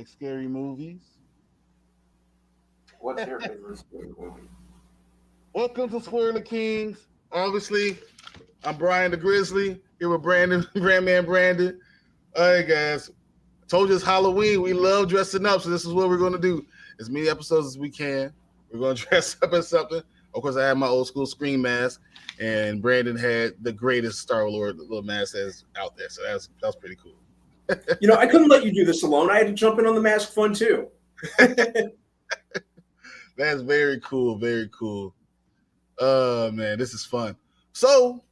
like scary movies. What's your favorite scary movie? Welcome to Spoiler Kings. Obviously, I'm Brian the Grizzly here with Brandon, Brandman Brandon. All right, guys. I told you it's Halloween. We love dressing up, so this is what we're going to do. As many episodes as we can. We're going to dress up as something. Of course, I had my old school Scream mask, and Brandon had the greatest Star Lord little mask that's out there. So that was pretty cool. I couldn't let you do this alone. I had to jump in on the mask fun too. That's very cool. Very cool. Man, this is fun. So,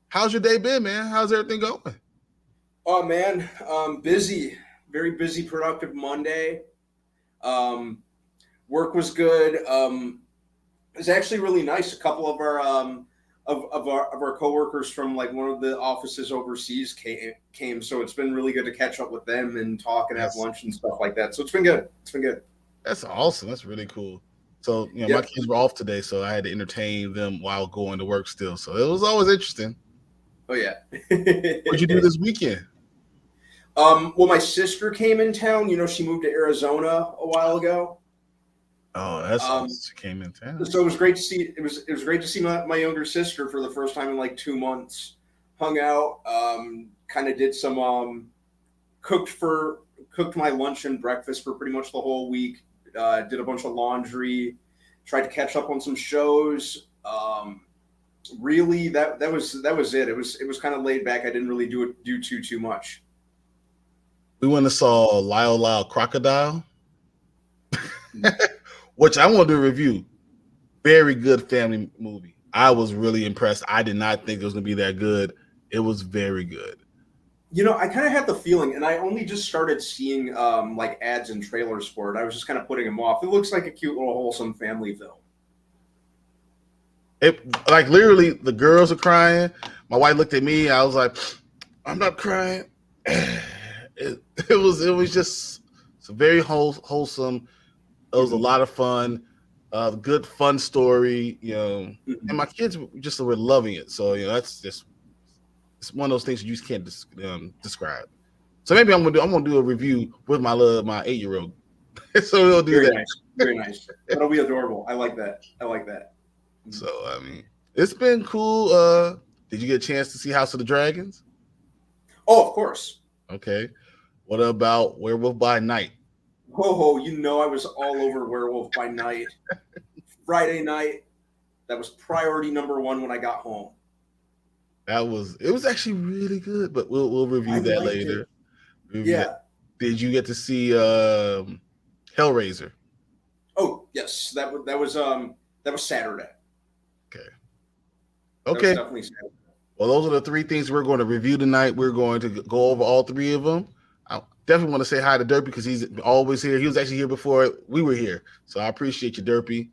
how's your day been, man? How's everything going? Oh man, busy. Very busy, productive Monday. Work was good. It was actually really nice. A couple of our of our coworkers from like one of the offices overseas came, so it's been really good to catch up with them and talk and have lunch and stuff like that. So it's been good. It's been good. That's awesome. That's really cool. So, my kids were off today, so I had to entertain them while going to work still. So it was always interesting. Oh yeah. What'd you do this weekend? Well, my sister came in town. She moved to Arizona a while ago. Oh, that's awesome. She came in town. So it was great to see. It was great to see my younger sister for the first time in like 2 months. Hung out, kind of did some cooked my lunch and breakfast for pretty much the whole week. Did a bunch of laundry, tried to catch up on some shows. Really, that was it. It was kind of laid back. I didn't really do too much. We went and saw Lyle Crocodile, which I want to do a review. Very good family movie. I was really impressed. I did not think it was going to be that good. It was very good. I kind of had the feeling, and I only just started seeing like ads and trailers for it. I was just kind of putting them off. It looks like a cute little wholesome family film. It like literally the girls are crying. My wife looked at me. I was like, I'm not crying. It was just very wholesome. It was a lot of fun. Good fun story, and my kids just were loving it. So that's just it's one of those things you just can't describe. So maybe I'm gonna do a review with my 8-year-old. So we'll do very that. Nice. Very nice. That'll be adorable. I like that. So it's been cool. Did you get a chance to see House of the Dragons? Oh, of course. Okay. What about Werewolf by Night? Oh, I was all over Werewolf by Night. Friday night, that was priority number 1 when I got home. It was actually really good, but we'll review that later. Did you get to see Hellraiser? Oh yes, that was Saturday. Okay. That was definitely Saturday. Well, those are the 3 things we're going to review tonight. We're going to go over all 3 of them. I definitely want to say hi to Derpy because he's always here. He was actually here before we were here, so I appreciate you, Derpy.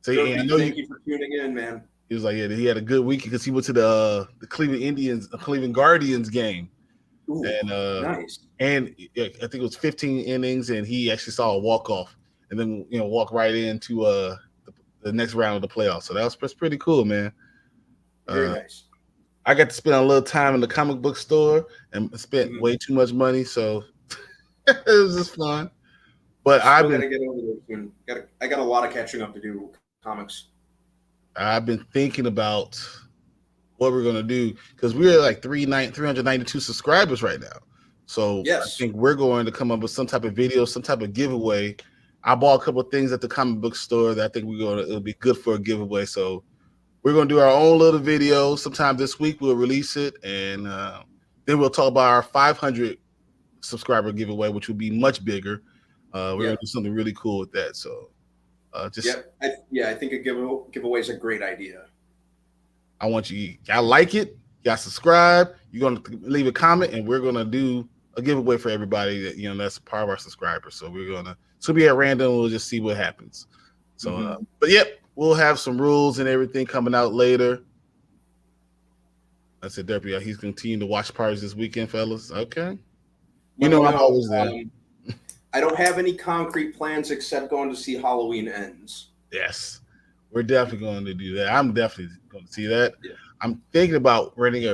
So Derpy, thank you for tuning in, man. He was like, yeah, he had a good week because he went to the Cleveland Guardians game. Ooh, and nice. And I think it was 15 innings, and he actually saw a walk-off, and then walk right into the next round of the playoffs. So that's pretty cool, man. Very nice. I got to spend a little time in the comic book store and spent way too much money, so it was just fun. But I've been get over there soon. I got a lot of catching up to do with comics. I've been thinking about what we're gonna do because we're like 392 subscribers right now. So yes. I think we're going to come up with some type of video, some type of giveaway. I bought a couple of things at the comic book store that I think it'll be good for a giveaway. So we're going to do our own little video. Sometime this week we'll release it, and then we'll talk about our 500 subscriber giveaway, which will be much bigger. We're going to do something really cool with that. So I think a giveaway is a great idea. I want y'all like it, y'all subscribe. You're going to leave a comment, and we're going to do a giveaway for everybody that that's part of our subscribers. So it'll be at random. We'll just see what happens. So, but we'll have some rules and everything coming out later. I said, Derpy, he's continuing to watch parties this weekend, fellas. Okay. I'm always there. I don't have any concrete plans except going to see Halloween Ends. Yes. We're definitely going to do that. I'm definitely going to see that. Yeah. I'm thinking about renting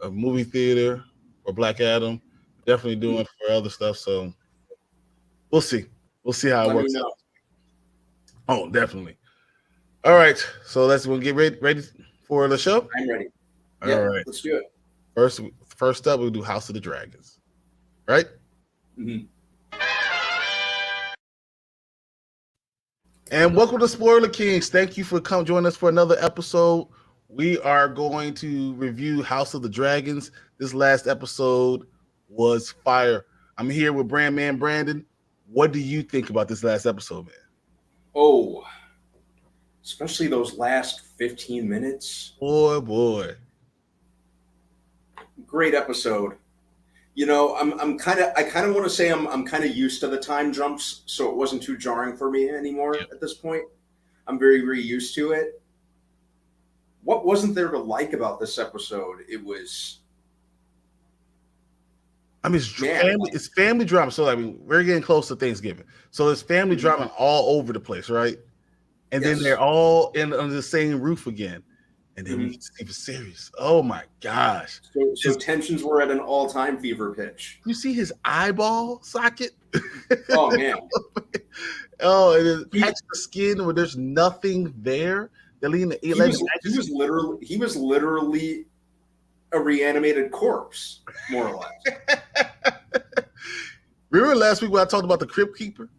a movie theater or Black Adam. Definitely doing for other stuff. So We'll see. We'll see how it Let me works know. out. Oh, definitely. All right. So we'll get ready for the show. I'm ready. All yeah, right. Let's do it. First up, we'll do House of the Dragons. Right? Mm-hmm. And welcome to Spoiler Kings. Thank you for joining us for another episode. We are going to review House of the Dragons. This last episode was fire. I'm here with Brandman Brandon. What do you think about this last episode, man? Oh, especially those last 15 minutes. Boy. Great episode. You know, I kind of want to say I'm kind of used to the time jumps, so it wasn't too jarring for me anymore at this point. I'm very, very used to it. What wasn't there to like about this episode? It was, I mean, it's family drama. So I mean, we're getting close to Thanksgiving, so it's family drama all over the place, right? And then they're all under the same roof again. And then we get Steve serious. Oh my gosh. So tensions were at an all-time fever pitch. You see his eyeball socket? Oh man. Oh, it is patch the skin where there's nothing there. He was literally a reanimated corpse, more or less. Remember last week when I talked about the Crypt Keeper?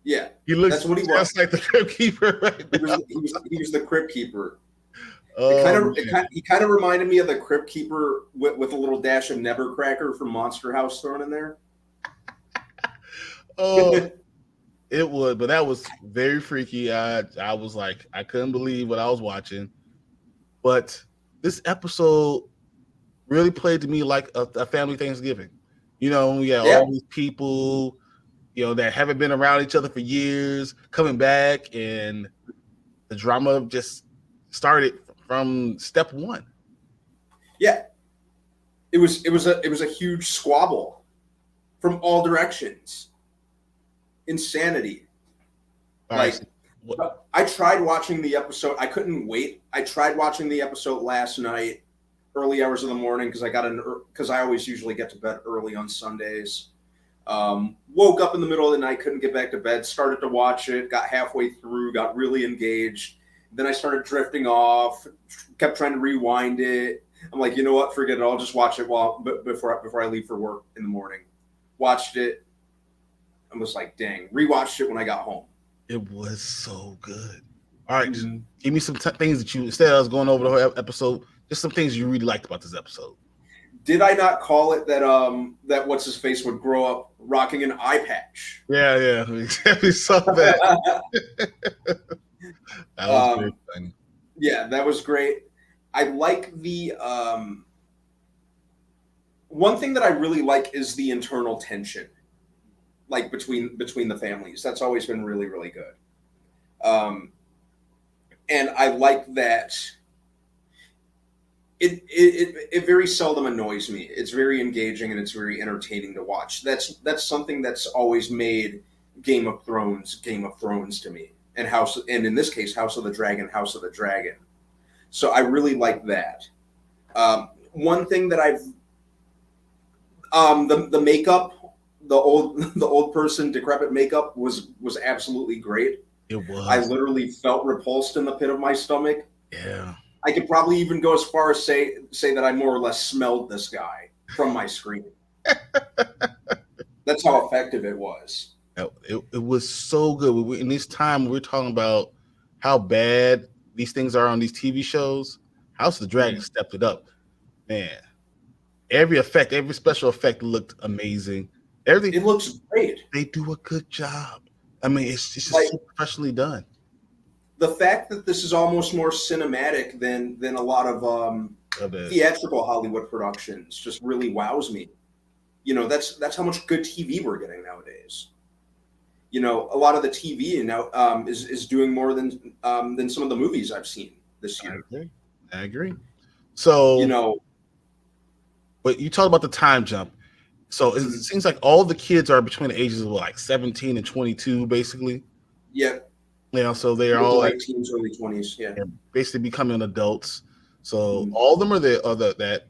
Yeah. He looks that's what he just was. like the Crypt Keeper right now. He was the Crypt Keeper. Oh, he kind of reminded me of the Crypt Keeper with a little dash of Nevercracker from Monster House thrown in there. Oh, it would, but that was very freaky. I was like, I couldn't believe what I was watching. But this episode really played to me like a family Thanksgiving. You know, we got all these people, you know, that haven't been around each other for years coming back, and the drama just started from step one. Yeah, it was a huge squabble from all directions. Insanity. I tried watching the episode. I couldn't wait. I tried watching the episode last night, early hours of the morning, because I always usually get to bed early on Sundays. Woke up in the middle of the night, couldn't get back to bed. Started to watch it, got halfway through, got really engaged. Then I started drifting off, kept trying to rewind it. I'm like, you know what? Forget it. I'll just watch it before I leave for work in the morning. Watched it. I was like, dang. Rewatched it when I got home. It was so good. All right. Give me some things that you, instead of us going over the whole episode, just some things you really liked about this episode. Did I not call it that what's his face would grow up rocking an eye patch? Yeah. We saw that. That was very funny. Yeah, that was great. I like the one thing that I really like is the internal tension, like between the families. That's always been really, really good. And I like that it very seldom annoys me. It's very engaging and it's very entertaining to watch. That's something that's always made Game of Thrones to me. And in this case, House of the Dragon. So I really like that. One thing that the makeup, the old person decrepit makeup was absolutely great. It was. I literally felt repulsed in the pit of my stomach. Yeah. I could probably even go as far as say that I more or less smelled this guy from my screen. That's how effective it was. It was so good. In this time, we're talking about how bad these things are on these TV shows. House of the Dragon stepped it up. Man, every special effect looked amazing. Everything. It looks great. They do a good job. I mean, it's just so professionally done. The fact that this is almost more cinematic than a lot of theatrical Hollywood productions just really wows me. You know, that's how much good TV we're getting nowadays. You know, a lot of the TV now is doing more than some of the movies I've seen this year. I agree. So, you know, but you talked about the time jump. So it seems like all the kids are between the ages of like 17 and 22, basically. Yeah. You know, so they are all like teens, early 20s. Yeah. Basically becoming adults. So all of them are that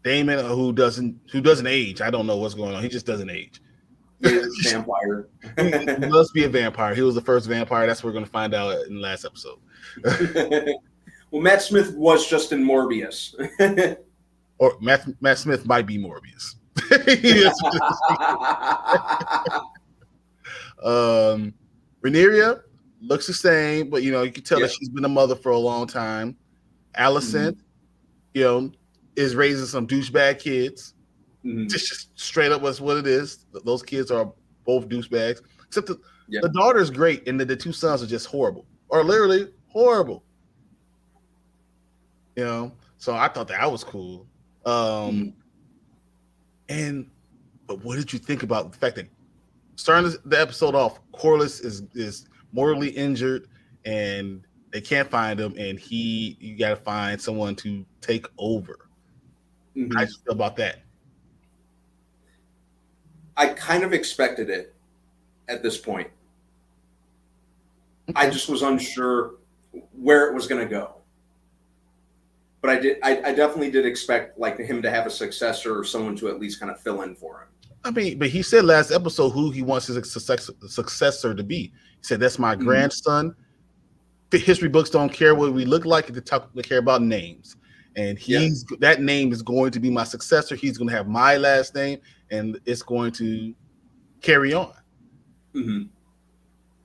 Damon who doesn't age. I don't know what's going on. He just doesn't age. Vampire. He must be a vampire. He was the first vampire. That's what we're going to find out in the last episode. Well, Matt Smith was just in Morbius. Or Matt Smith might be Morbius. Rhaenyra looks the same, but you can tell that she's been a mother for a long time. Alicent, is raising some douchebag kids. Just straight up what's what it is. Those kids are both douchebags. Except the daughter is great, and the two sons are just horrible, or literally horrible. So I thought that was cool. But what did you think about the fact that starting the episode off, Corlys is mortally injured, and they can't find him, and you got to find someone to take over. How do you feel about that? I kind of expected it at this point. I just was unsure where it was going to go. But I definitely did expect him to have a successor or someone to at least kind of fill in for him. I mean, but he said last episode who he wants his successor to be. He said, that's my grandson. History books don't care what we look like. They care about names. And that name is going to be my successor. He's going to have my last name, and it's going to carry on.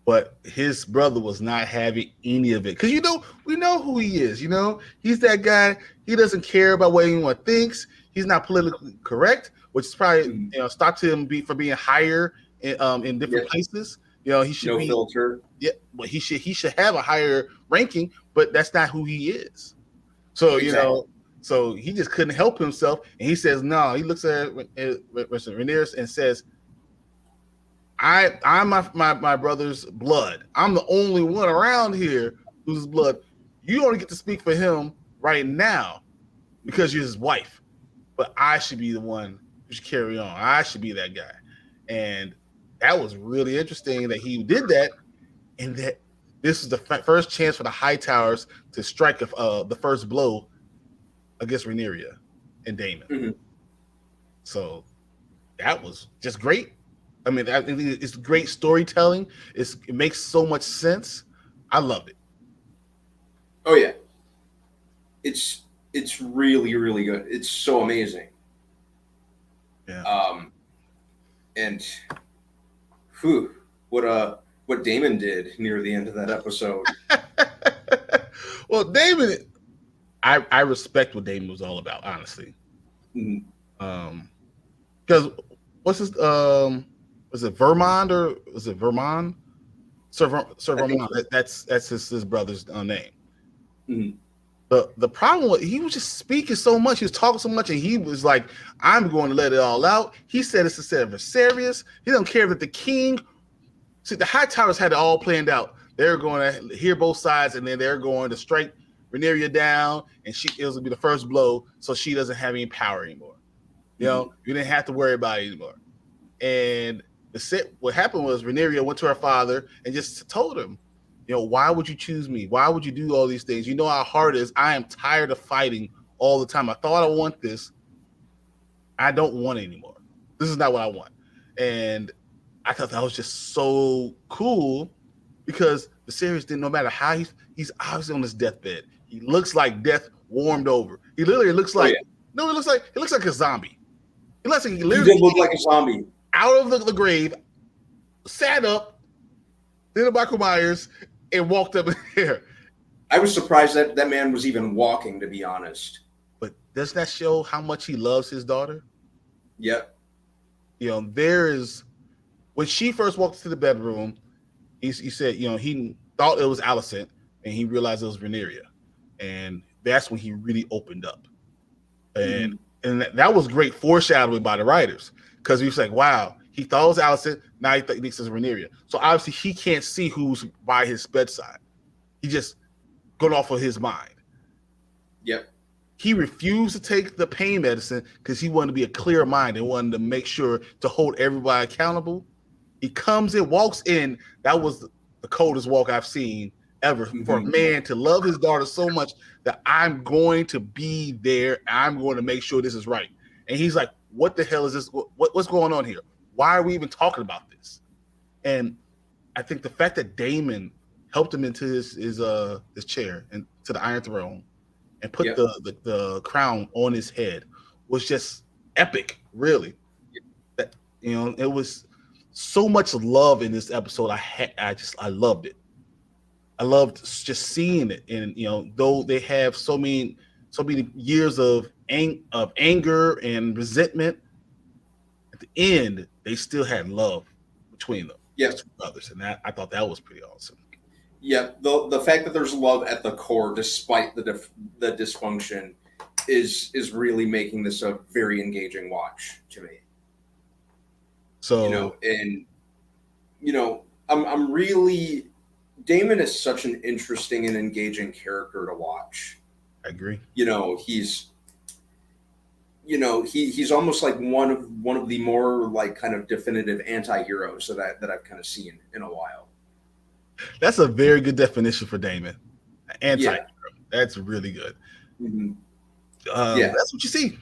But his brother was not having any of it. Because, we know who he is. He's that guy. He doesn't care about what anyone thinks. He's not politically correct, which is probably stopped him from being higher in different places. He should be filter. Yeah, but he should have a higher ranking, but that's not who he is. So so he just couldn't help himself, and he says no. He looks at Rhaenyra and says, I'm my brother's blood. I'm the only one around here whose blood. You only get to speak for him right now because you're his wife, but I should be the one who should carry on. I should be that guy. And that was really interesting that he did that, and that this is the first chance for the Hightowers to strike the first blow against Rhaenyra and Daemon. So that was just great. I mean, it's great storytelling. It makes so much sense. I love it. Oh yeah, it's really, really good. It's so amazing. Yeah. And what Daemon did near the end of that episode. Well, Daemon, I respect what Daemon was all about, honestly. Because what's his was it Vermont or was it Vermont? Sir Vermont. That's his brother's name. The problem was he was just speaking so much, he was talking so much, and he was like, I'm going to let it all out. He said it's instead of Viserys. He don't care that the king. See, the Hightowers had it all planned out. They're going to hear both sides, and then they're going to strike Rhaenyra down, and it was going to be the first blow, so she doesn't have any power anymore. You didn't have to worry about it anymore. And what happened was Rhaenyra went to her father and just told him, why would you choose me? Why would you do all these things? You know how hard it is. I am tired of fighting all the time. I thought I want this. I don't want it anymore. This is not what I want. And I thought that was just so cool because the series didn't, no matter how he's obviously on his deathbed. He looks like death warmed over. He literally looks like, he looks like a zombie. He did look like a zombie. Out of the grave, sat up, did a Michael Myers, and walked up here. I was surprised that man was even walking, to be honest. But does that show how much he loves his daughter? Yep. When she first walked into the bedroom, he said, he thought it was Alicent, and he realized it was Rhaenyra. And that's when he really opened up. And that was great foreshadowing by the writers, because he was like, wow, he thought it was Alicent, now he thinks it's Rhaenyra. So obviously he can't see who's by his bedside. He just going off of his mind. Yep. He refused to take the pain medicine because he wanted to be a clear mind and wanted to make sure to hold everybody accountable. He comes in, walks in. That was the coldest walk I've seen ever for a man to love his daughter so much that I'm going to be there. I'm going to make sure this is right. And he's like, what the hell is this? What's going on here? Why are we even talking about this? And I think the fact that Damon helped him into his chair and to the Iron Throne and put the crown on his head was just epic, really. That, you know, it was so much love in this episode. I loved it. I loved just seeing it, and you know, though they have so many years of anger and resentment, at the end they still had love between them. Yes, two brothers, and I thought that was pretty awesome. Yeah, the fact that there's love at the core, despite the dysfunction, is really making this a very engaging watch to me. So I'm really, Damon is such an interesting and engaging character to watch. I agree. He's almost like one of the more like kind of definitive anti-heroes that I've kind of seen in a while. That's a very good definition for Damon. Anti-hero. That's really good. Mm-hmm. That's what you see.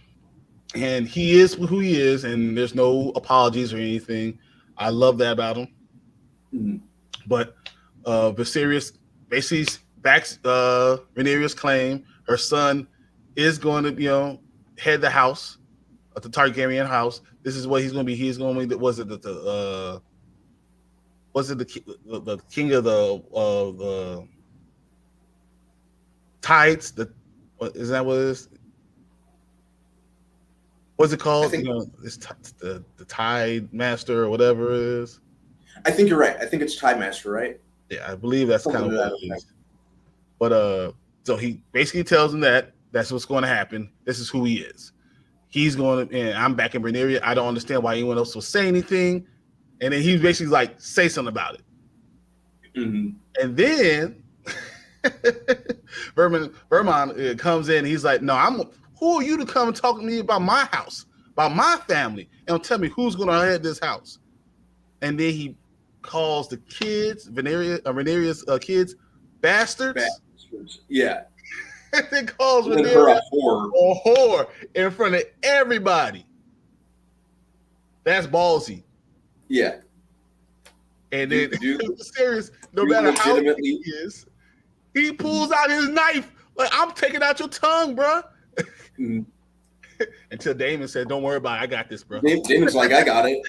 And he is who he is, and there's no apologies or anything. I love that about him. Mm-hmm. But Viserys basically backs Rhaenyra's claim. Her son is going to, head the house, the Targaryen house. This is what he's going to be. He's going to be. Was it the king of the tides? Is that what it is? What's it called? It's the Tide Master or whatever it is. I think you're right. I think it's Tide Master, right? Yeah, I believe that's kind of what it is. But so he basically tells him that that's what's going to happen. This is who he is. He's going to, and I'm back in Rhaenyra. I don't understand why anyone else will say anything. And then he basically like, say something about it. Mm-hmm. And then Vermont comes in. He's like, no, who are you to come and talk to me about my house, about my family, and tell me who's going to head this house? And then he calls the kids, Rhaenyra's kids, bastards. Yeah. And then calls Rhaenyra a whore in front of everybody. That's ballsy. Yeah. And then Viserys, no matter how he is, he pulls out his knife. Like, I'm taking out your tongue, bro. Mm-hmm. Until Damon said, don't worry about it. I got this, bro. Damon's like, I got it.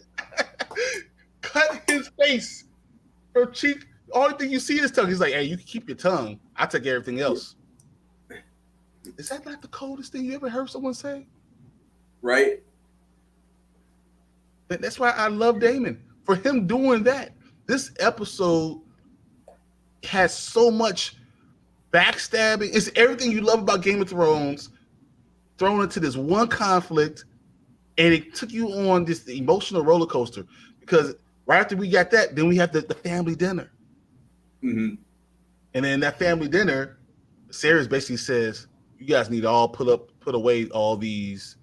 Cut his face. Her cheek. Only thing you see is tongue. He's like, hey, you can keep your tongue. I take everything else. Is that like the coldest thing you ever heard someone say? Right. But that's why I love Damon. For him doing that. This episode has so much backstabbing. It's everything you love about Game of Thrones thrown into this one conflict, and it took you on this emotional roller coaster. Because right after we got that, then we have the family dinner. Mm-hmm. And then that family dinner, Sarah basically says, you guys need to all put away all these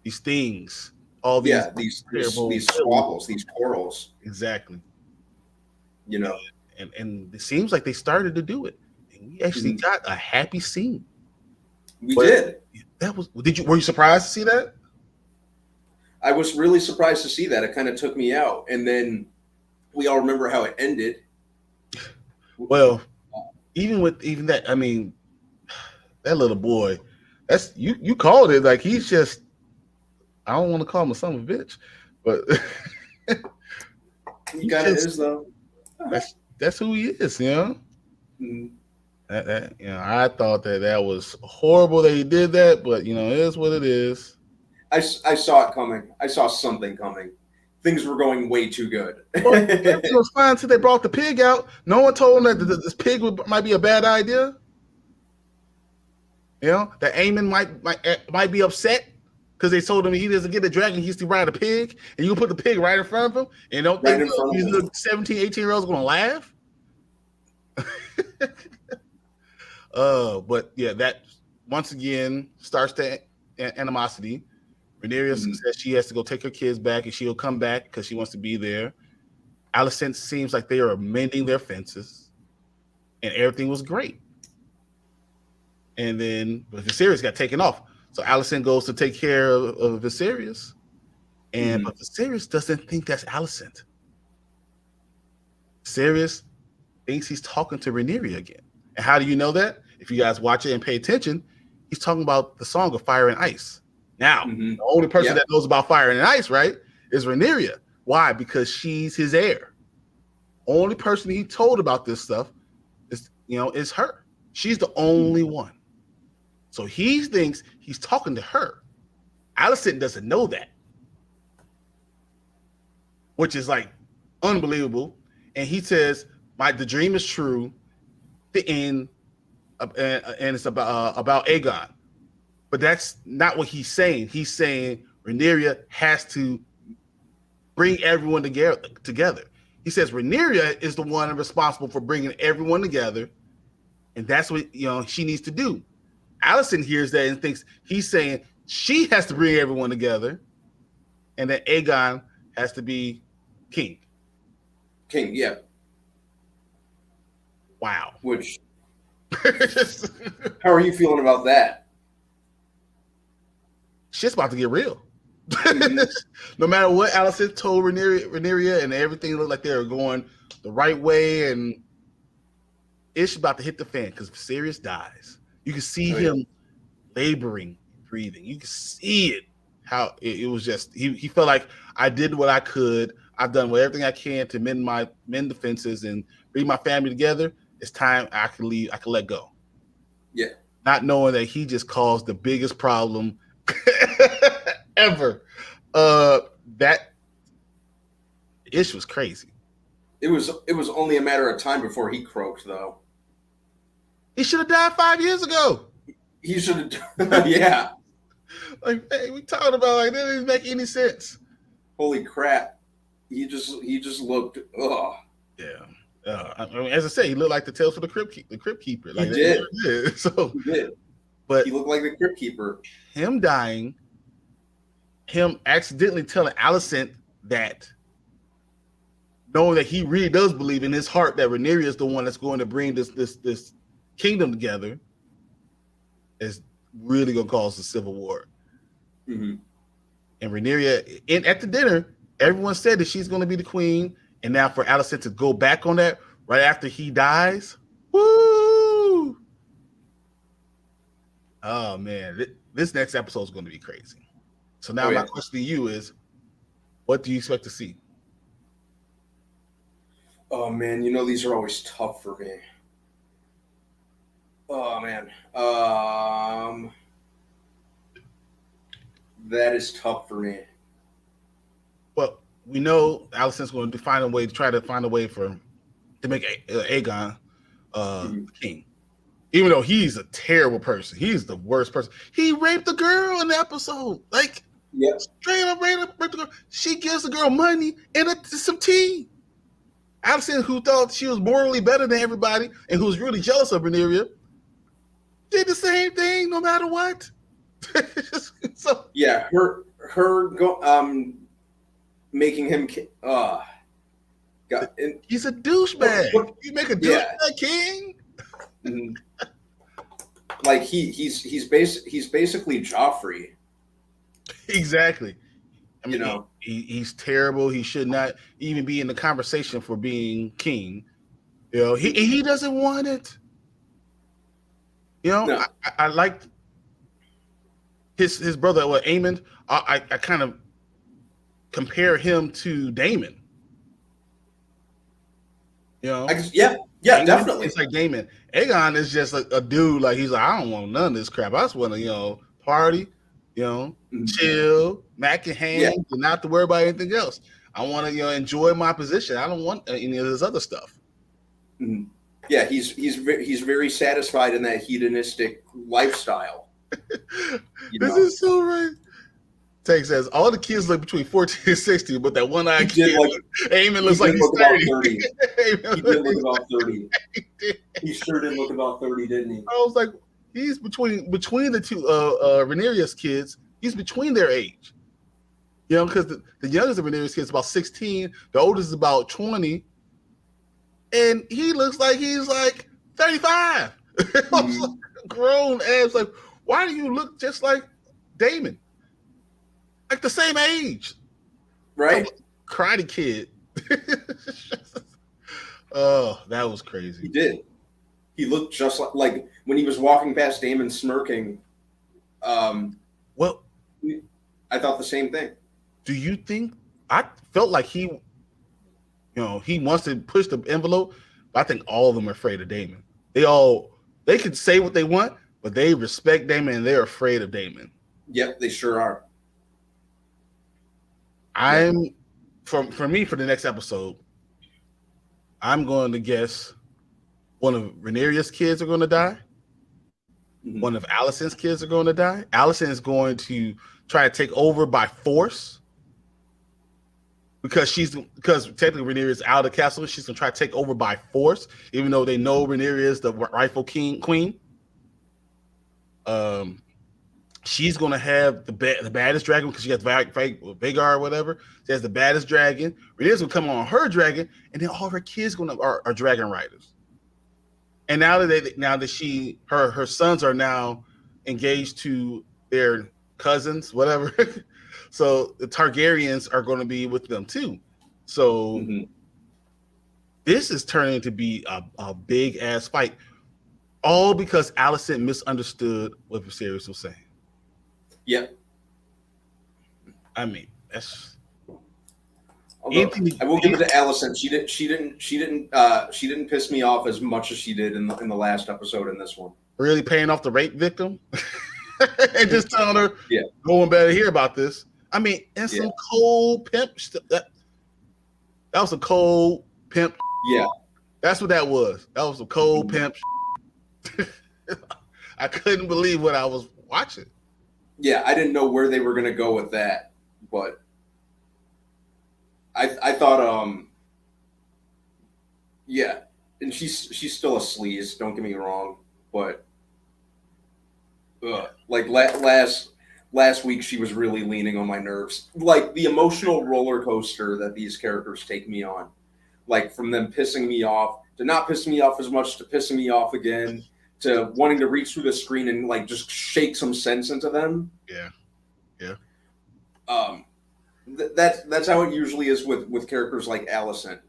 things, all these these squabbles, these quarrels. Exactly. And it seems like they started to do it. And we actually got a happy scene. We did. Were you surprised to see that? I was really surprised to see that. It kind of took me out. And then we all remember how it ended. Well, even that, I mean, that little boy, that's you called it. Like, he's just, I don't want to call him a son of a bitch, but he kind of is, though. That's who he is, Mm-hmm. I thought that was horrible that he did that, but it is what it is. I saw it coming. I saw something coming. Things were going way too good. Well, everything was fine until they brought the pig out. No one told him that this pig might be a bad idea. That Aemon might be upset because they told him he doesn't get a dragon, he used to ride a pig, and you put the pig right in front of him, and don't think these little 17, 18-year-olds going to laugh. But yeah, that once again starts the animosity. Rhaenyra says she has to go take her kids back, and she'll come back because she wants to be there. Alicent seems like they are mending their fences, and everything was great. And then Viserys got taken off, so Alicent goes to take care of Viserys, And but Viserys doesn't think that's Alicent. Viserys thinks he's talking to Rhaenyra again. And how do you know that? If you guys watch it and pay attention, he's talking about the song of Fire and Ice. Now, the only person that knows about Fire and Ice, right, is Rhaenyra. Why? Because she's his heir. Only person he told about this stuff is her. She's the only one. So he thinks he's talking to her. Alicent doesn't know that, which is like unbelievable. And he says, the dream is true. The end, and it's about Aegon. But that's not what he's saying. He's saying Rhaenyra has to bring everyone together. He says Rhaenyra is the one responsible for bringing everyone together, and that's what she needs to do. Alicent hears that and thinks he's saying she has to bring everyone together, and that Aegon has to be king. King, yeah. Wow. Which, how are you feeling about that? Shit's about to get real. No matter what Alicent told Rhaenyra and everything looked like they were going the right way, and it's about to hit the fan because Viserys dies. You can see him laboring, breathing. You can see it. How it was just he felt like I did what I could. I've done everything I can to mend the fences and bring my family together. It's time I can leave. I can let go. Yeah. Not knowing that he just caused the biggest problem ever. That issue was crazy. It was only a matter of time before he croaked, though. He should have died 5 years ago. He should have. Yeah. Like, hey, we talking about that didn't make any sense. Holy crap! He just looked. Ugh. Yeah. I mean, as I say, he looked like the Tales for the Crypt Keeper. Like, he did. So he did. But he looked like the Crypt Keeper. Him dying, him accidentally telling Alicent that, knowing that he really does believe in his heart that Rhaenyra is the one that's going to bring this kingdom together, is really going to cause a civil war. Mm-hmm. And Rhaenyra, at the dinner, everyone said that she's going to be the queen. And now for Alicent to go back on that right after he dies, woo! Oh, man. This next episode is going to be crazy. So now my question to you is, what do you expect to see? Oh, man. These are always tough for me. Oh, man. That is tough for me. Well, we know Alicent's going to try to find a way to make Aegon king. Even though he's a terrible person. He's the worst person. He raped a girl in the episode. Like, straight up raped the girl. She gives the girl money and some tea. Alicent, who thought she was morally better than everybody and who was really jealous of Rhaenyra, did the same thing no matter what. So yeah, making him he's a douchebag. You make a douchebag king. Mm-hmm. Like he's basically Joffrey. Exactly. I mean, he's terrible. He should not even be in the conversation for being king. He doesn't want it. No. I liked his brother, Aemond. I kind of compare him to Daemon. Aemond, definitely. It's like Daemon. Aegon is just a dude. Like, he's like, I don't want none of this crap. I just want to, party, chill, mac in hand, and not to worry about anything else. I want to, enjoy my position. I don't want any of this other stuff. Mm-hmm. Yeah, he's very satisfied in that hedonistic lifestyle. This is so right. Tank says all the kids look between 14 and 16, but that one-eyed kid, Aemond looks like he's 30. He did look about 30. He sure did look about 30, didn't he? I was like, he's between the two Rhaenyra's kids. He's between their age. Because the youngest of Rhaenyra's kids is about 16. The oldest is about 20. And he looks like he's like 35. Mm-hmm. Grown ass. Like, why do you look just like Daemon? Like the same age. Right? Karate Kid. Oh, that was crazy. He did. He looked just like when he was walking past Damon smirking. Well, I thought the same thing. Do you think? I felt like he wants to push the envelope, but I think all of them are afraid of Damon. They can say what they want, but they respect Damon and they're afraid of Damon. Yep, they sure are. For me, for the next episode, I'm going to guess one of Rhaenyra's kids are going to die. Mm-hmm. One of Alicent's kids are going to die. Alicent is going to try to take over by force because technically Rhaenyra is out of the castle. She's going to try to take over by force, even though they know Rhaenyra is the rightful queen. She's going to have the baddest dragon because she has Vagar or whatever. She has the baddest dragon. Rhaenyra's going to come on her dragon, and then all her kids are dragon riders. And now that her sons are now engaged to their cousins, whatever. So the Targaryens are going to be with them too. So This is turning to be a big ass fight, all because Alicent misunderstood what Viserys was saying. Yep. I mean, that's. I will give it to Alicent. She didn't piss me off as much as she did in the last episode in this one. Really paying off the rape victim and just telling her, no one better hear about this. I mean, and some cold pimp stuff. That was a cold pimp. Yeah, that's what that was. That was a cold pimp. I couldn't believe what I was watching. Yeah, I didn't know where they were going to go with that, but I thought, yeah, and she's still a sleaze. Don't get me wrong, but like last week she was really leaning on my nerves. Like the emotional roller coaster that these characters take me on, like from them pissing me off to not pissing me off as much to pissing me off again to wanting to reach through the screen and like just shake some sense into them. Yeah. That's how it usually is with characters like Alicent.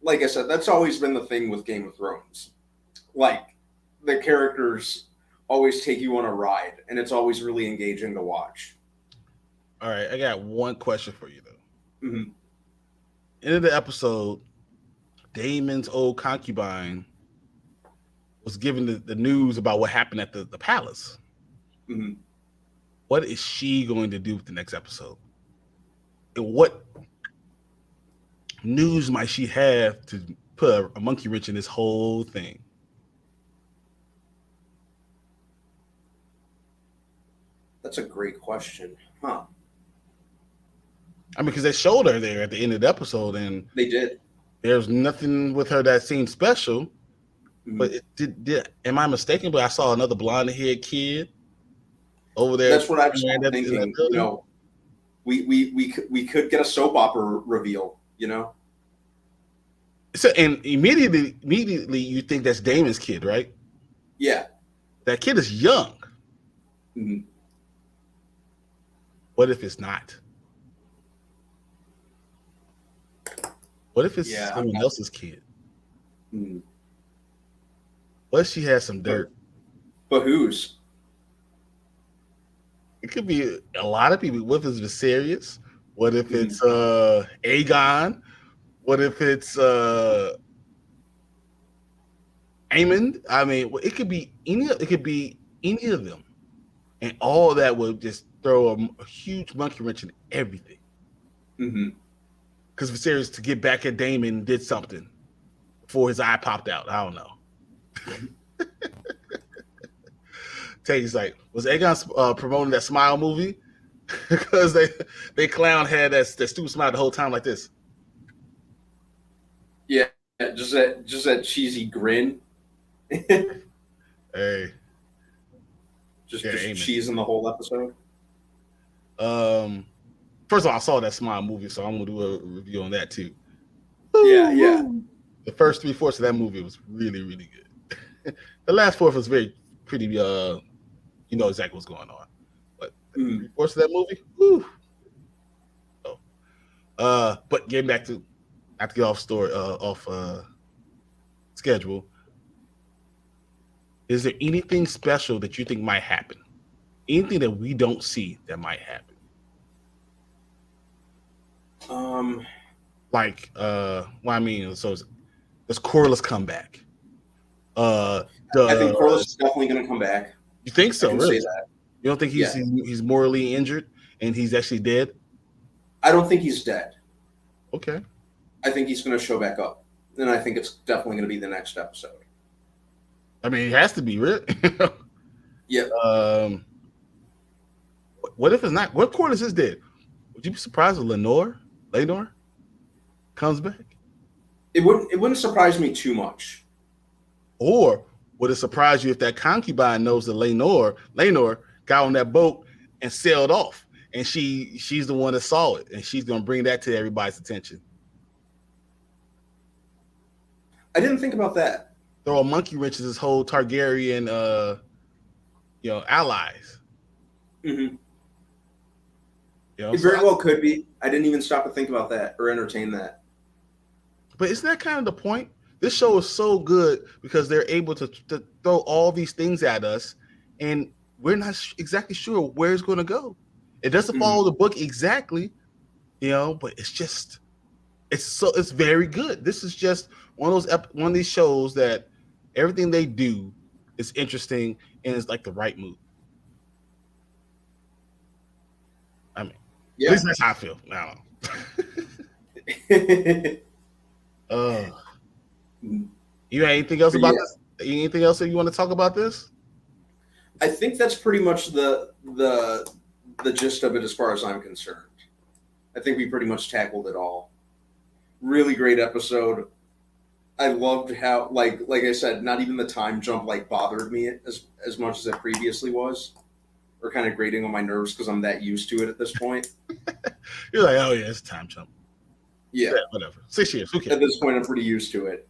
Like I said, that's always been the thing with Game of Thrones. Like the characters always take you on a ride, and it's always really engaging to watch. All right, I got one question for you though. Mm-hmm. End of the episode, Daemon's old concubine was given the news about what happened at the palace. Mm-hmm. What is she going to do with the next episode? And what news might she have to put a monkey wrench in this whole thing? That's a great question. Huh. I mean, because they showed her there at the end of the episode, and they did. There's nothing with her that seemed special. Mm-hmm. But am I mistaken? But I saw another blonde-haired kid over there. That's what I was thinking. We could get a soap opera reveal. So and immediately you think that's Damon's kid, right? Yeah. That kid is young. Mm-hmm. What if it's not? What if it's someone else's kid? Mm-hmm. What if she has some dirt? But whose? It could be a lot of people. What if it's Viserys? What if it's Aegon? What if it's Aemond? I mean, it could be any of them, and all that would just throw a huge monkey wrench in everything. Mm-hmm. Because Viserys, to get back at Daemon, did something before his eye popped out. I don't know. Teddy's like, was Aegon promoting that Smile movie? Because they clown had that stupid smile the whole time like this. Yeah, just that cheesy grin. Hey, just cheese in the whole episode. First of all, I saw that Smile movie, so I'm gonna do a review on that too. Yeah. The first 3/4 of that movie was really, really good. The last fourth was pretty. You know exactly what's going on, but 3/4 of that movie, whew, But getting back to, not to get off schedule. Is there anything special that you think might happen? Anything that we don't see that might happen? I mean, so does Corliss come back? I think Corliss is definitely going to come back. You think so? I can really? say that. You don't think he's morally injured and he's actually dead? I don't think he's dead. Okay. I think he's going to show back up, and I think it's definitely going to be the next episode. I mean, it has to be, right? Yeah. What if it's not? What Corliss is dead? Would you be surprised if Lenore comes back? It wouldn't surprise me too much. Or would it surprise you if that concubine knows that Lenore got on that boat and sailed off, and she's the one that saw it, and she's gonna bring that to everybody's attention? I didn't think about that. Throw a monkey wrench as this whole Targaryen, allies. Mm-hmm. You know, it very well could be. I didn't even stop to think about that or entertain that. But isn't that kind of the point? This show is so good because they're able to throw all these things at us, and we're not exactly sure where it's going to go. It doesn't follow the book exactly, but it's very good. This is just one of these shows that everything they do is interesting and it's like the right move. I mean, at least that's how I feel. I don't know. You have anything else about this? Anything else that you want to talk about this? I think that's pretty much the gist of it as far as I'm concerned. I think we pretty much tackled it all. Really great episode. I loved how, like I said, not even the time jump bothered me as much as it previously was, or kind of grating on my nerves because I'm that used to it at this point. You're like, oh yeah, it's a time jump. Yeah, whatever. 6 years. Okay. At this point, I'm pretty used to it.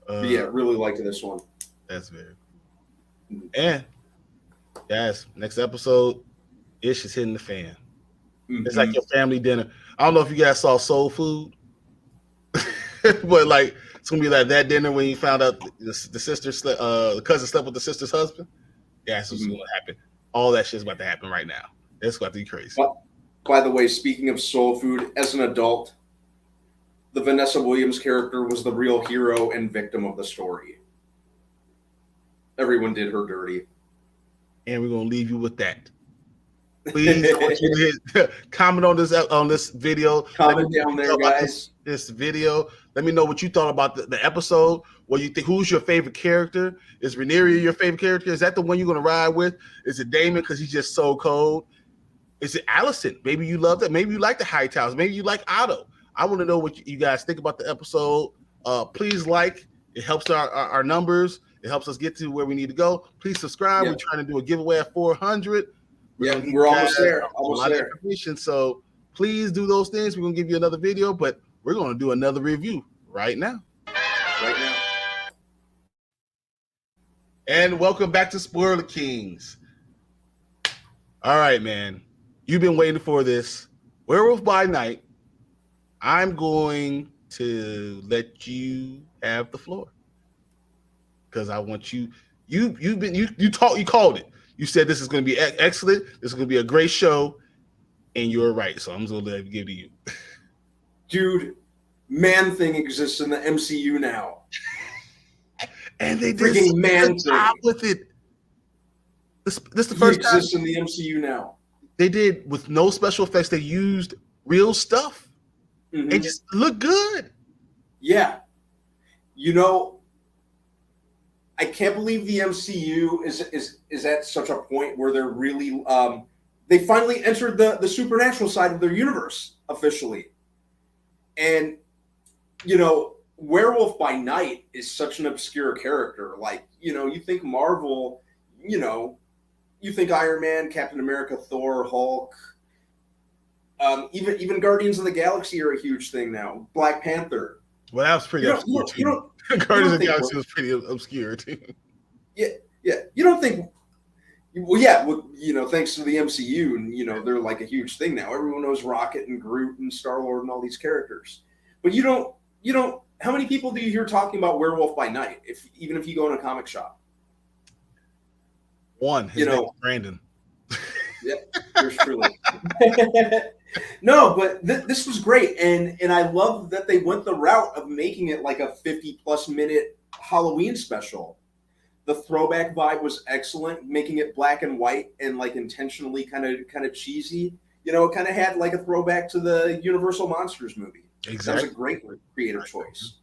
But yeah, really liked this one. That's very cool. And yes, next episode, Ish is hitting the fan. Mm-hmm. It's like your family dinner. I don't know if you guys saw Soul Food, but it's gonna be like that dinner when you found out the sister slept, the cousin slept with the sister's husband. Yeah, that's what's gonna happen. All that shit's about to happen right now. It's about to be crazy. By the way, speaking of Soul Food, as an adult, the Vanessa Williams character was the real hero and victim of the story. Everyone did her dirty. And we're going to leave you with that. Please I want you to comment on this video. Comment down there, guys. This video. Let me know what you thought about the episode. What you think? Who's your favorite character? Is Rhaenyra your favorite character? Is that the one you're going to ride with? Is it Daemon because he's just so cold? Is it Alicent? Maybe you love that. Maybe you like the Hightowers. Maybe you like Otto. I want to know what you guys think about the episode. Please it helps our numbers. It helps us get to where we need to go. Please subscribe. We're trying to do a giveaway at 400. We're almost there. Almost there. Information. So please do those things. We're going to give you another video, but we're going to do another review right now. And welcome back to Spoiler Kings. All right, man. You've been waiting for this. Werewolf by Night. I'm going to let you have the floor because I want you. You called it. You said this is going to be excellent. This is going to be a great show, and you're right. So I'm just going to let it give to you. Dude, Man-Thing exists in the MCU now, and they did freaking Man-Thing with it. This the first time exists in the MCU now. They did with no special effects. They used real stuff. Mm-hmm. It just looked good. Yeah. I can't believe the MCU is at such a point where they're really they finally entered the supernatural side of their universe officially. And Werewolf by Night is such an obscure character. You think Marvel, you think Iron Man, Captain America, Thor, Hulk. Even Guardians of the Galaxy are a huge thing now. Black Panther. Well, that was pretty obscure too. Guardians of the Galaxy was pretty obscure too. Yeah. You don't think Well, yeah, thanks to the MCU, and they're like a huge thing now. Everyone knows Rocket and Groot and Star-Lord and all these characters, but you don't. How many people do you hear talking about Werewolf by Night? Even if you go in a comic shop, one, his name is Brandon. Yeah, yours truly. No, but this was great, and I love that they went the route of making it like a 50+ minute Halloween special. The throwback vibe was excellent, making it black and white and like intentionally kind of cheesy. It kind of had like a throwback to the Universal Monsters movie. Exactly. That was a great creative choice.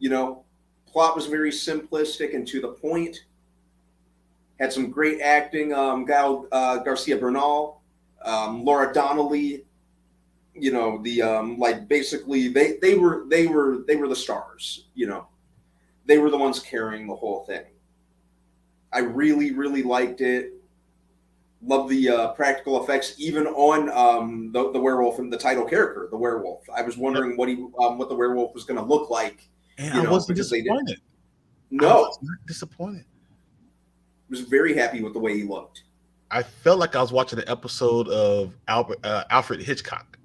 Plot was very simplistic and to the point. Had some great acting. Gael Garcia Bernal, Laura Donnelly. Basically they were the stars. They were the ones carrying the whole thing. I really, really liked it. Love the practical effects, even on the werewolf and the title character, the werewolf. I was wondering what the werewolf was going to look like. And I wasn't disappointed. No, I was not disappointed. I was very happy with the way he looked. I felt like I was watching an episode of Alfred Hitchcock.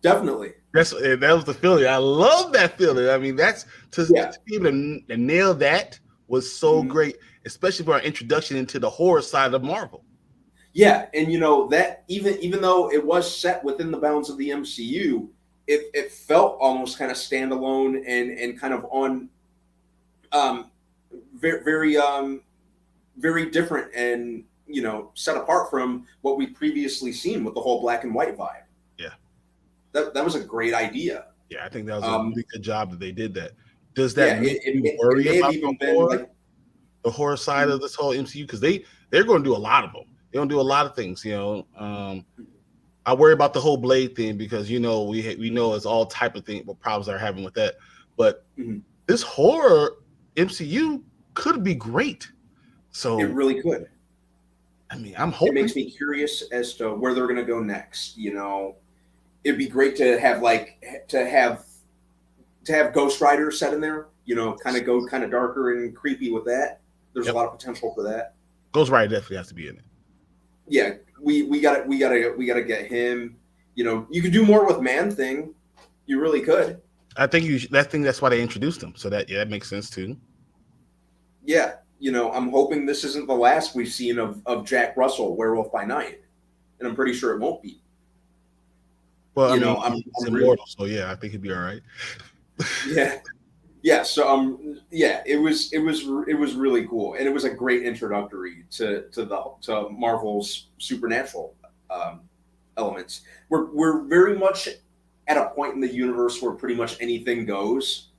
Definitely. That was the feeling. I love that feeling. I mean, to be able to nail that was so great, especially for our introduction into the horror side of Marvel. Yeah, and that even though it was set within the bounds of the MCU, it felt almost kind of standalone and kind of on very very different and set apart from what we've previously seen with the whole black and white vibe. That was a great idea. Yeah, I think that was a really good job that they did that. Does that make you worry about the horror side of this whole MCU? Because they're going to do a lot of them. They're going to do a lot of things. I worry about the whole Blade thing because we know it's all type of thing, what problems they're having with that. But this horror MCU could be great. So it really could. I mean, I'm hoping. It makes me curious as to where they're going to go next. It'd be great to have Ghost Rider set in there. Kind of go kind of darker and creepy with that. There's a lot of potential for that. Ghost Rider definitely has to be in it. Yeah, we got to get him. You could do more with Man-Thing. You really could. I think that's why they introduced him. So that makes sense too. Yeah, I'm hoping this isn't the last we've seen of Jack Russell, Werewolf by Night, and I'm pretty sure it won't be. Well, I'm immortal, so yeah, I think he'd be all right. Yeah. So it was really cool, and it was a great introductory to Marvel's supernatural elements. We're very much at a point in the universe where pretty much anything goes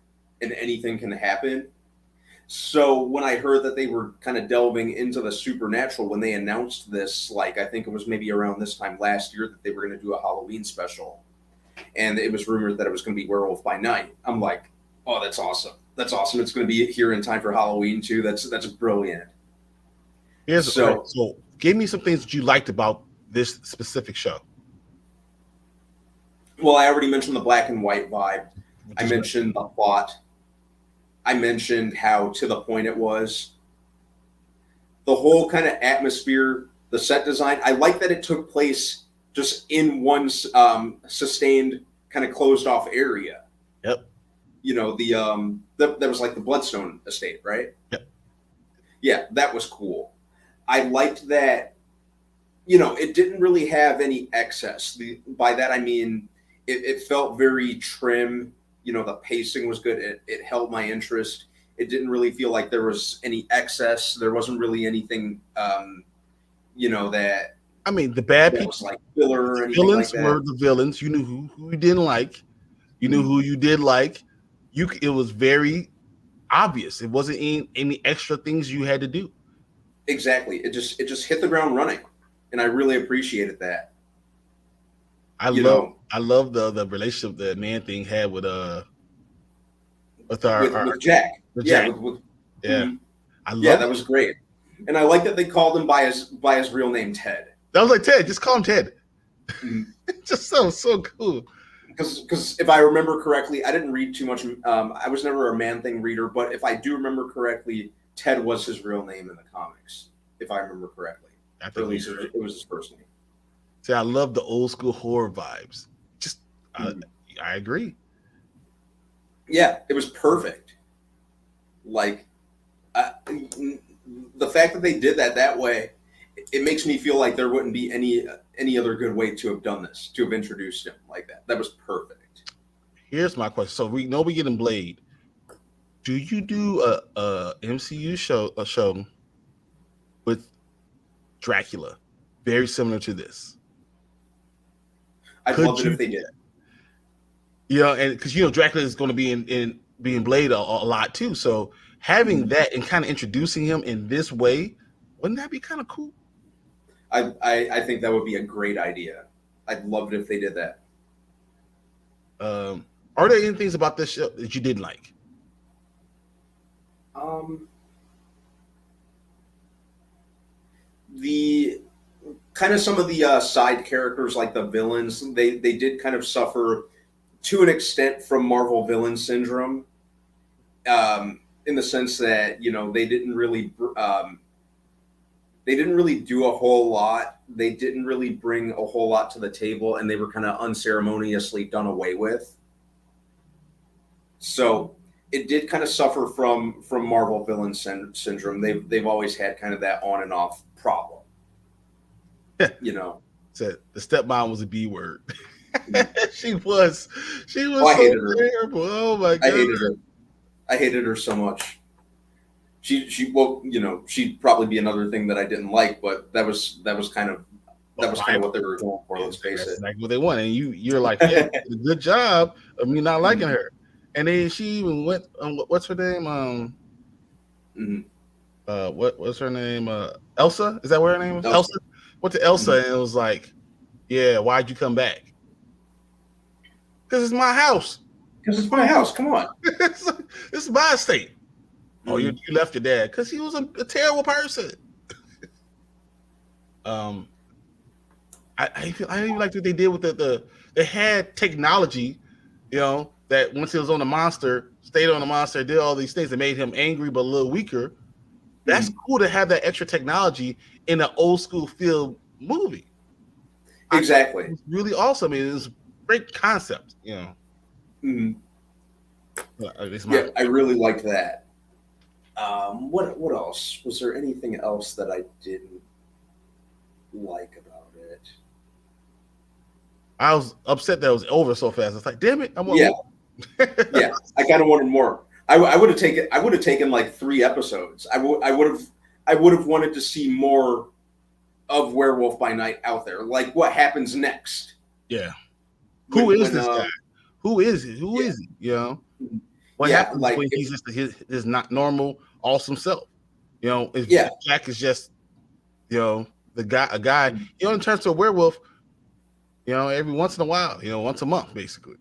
and anything can happen. So when I heard that they were kind of delving into the supernatural, when they announced this, like I think it was maybe around this time last year that they were going to do a Halloween special, and it was rumored that it was going to be Werewolf by Night. I'm like, oh, that's awesome. That's awesome. It's going to be here in time for Halloween too. That's brilliant. So give me some things that you liked about this specific show. Well, I already mentioned the black and white vibe. I mentioned the plot. I mentioned how to the point it was. The whole kind of atmosphere, the set design. I like that it took place just in one sustained kind of closed off area. Yep. That was like the Bloodstone estate, right? Yep. Yeah, that was cool. I liked that. It didn't really have any excess. By that I mean it felt very trim. The pacing was good. It held my interest. It didn't really feel like there was any excess. There wasn't really anything, that. I mean, the bad people, was like filler or anything villains like that. were the villains. You knew who you didn't like. You knew who you did like. It was very obvious. It wasn't any extra things you had to do. Exactly. It just hit the ground running, and I really appreciated that. I love the relationship that Man-Thing had with Jack. With Jack. That was great, and I like that they called him by his real name, Ted. That was like Ted. Just call him Ted. Just so cool. Because if I remember correctly, I didn't read too much. I was never a Man-Thing reader, but if I do remember correctly, Ted was his real name in the comics. if I remember correctly. I think or at least it was his first name. See, I love the old school horror vibes. Just, I agree. Yeah, it was perfect. Like, the fact that they did that way, it makes me feel like there wouldn't be any other good way to have done this, to have introduced him like that. That was perfect. Here's my question. So we know we get in Blade. Do you do a MCU show with Dracula, very similar to this? I'd love it if they did. And because Dracula is going to be in Blade a lot too. So having that and kind of introducing him in this way, wouldn't that be kind of cool? I think that would be a great idea. I'd love it if they did that. Are there any things about this show that you didn't like? The kind of some of the side characters, like the villains, they did kind of suffer to an extent from Marvel villain syndrome, in the sense that they didn't really do a whole lot. They didn't really bring a whole lot to the table, and they were kind of unceremoniously done away with. So it did kind of suffer from Marvel villain syndrome. They've always had kind of that on and off problem. Said the stepmom was a B word. she was I hated her. Terrible. Oh my god. I hated her so much. She'd probably be another thing that I didn't like, but that was kind of what they were going for. Let's face it. That's exactly what they want, and you're like, yeah, did a good job of me not liking her. And then she even went. What's her name? What's her name? Elsa? Is that what her name is? Elsa. Went to Elsa and it was like, yeah, why'd you come back? Because it's my house. Because it's my house. Come on. This is my estate. Oh, you left your dad because he was a terrible person. I didn't even like what they did with they had technology, that once he was on the monster, stayed on the monster, did all these things that made him angry but a little weaker. That's cool to have that extra technology in an old school field movie. Exactly. It's really awesome. I mean, it's a great concept, I really liked that. What else? Was there anything else that I didn't like about it? I was upset that it was over so fast. It's like, damn it! I want more. Yeah, I kind of wanted more. I would have taken like 3 episodes. I would have wanted to see more of Werewolf by Night out there. Like what happens next? Yeah. Who is this guy? Who is he? Who is he? What happens when he's just his not normal, awesome self? If Jack is just, a guy, in terms of a werewolf, every once in a while, once a month, basically.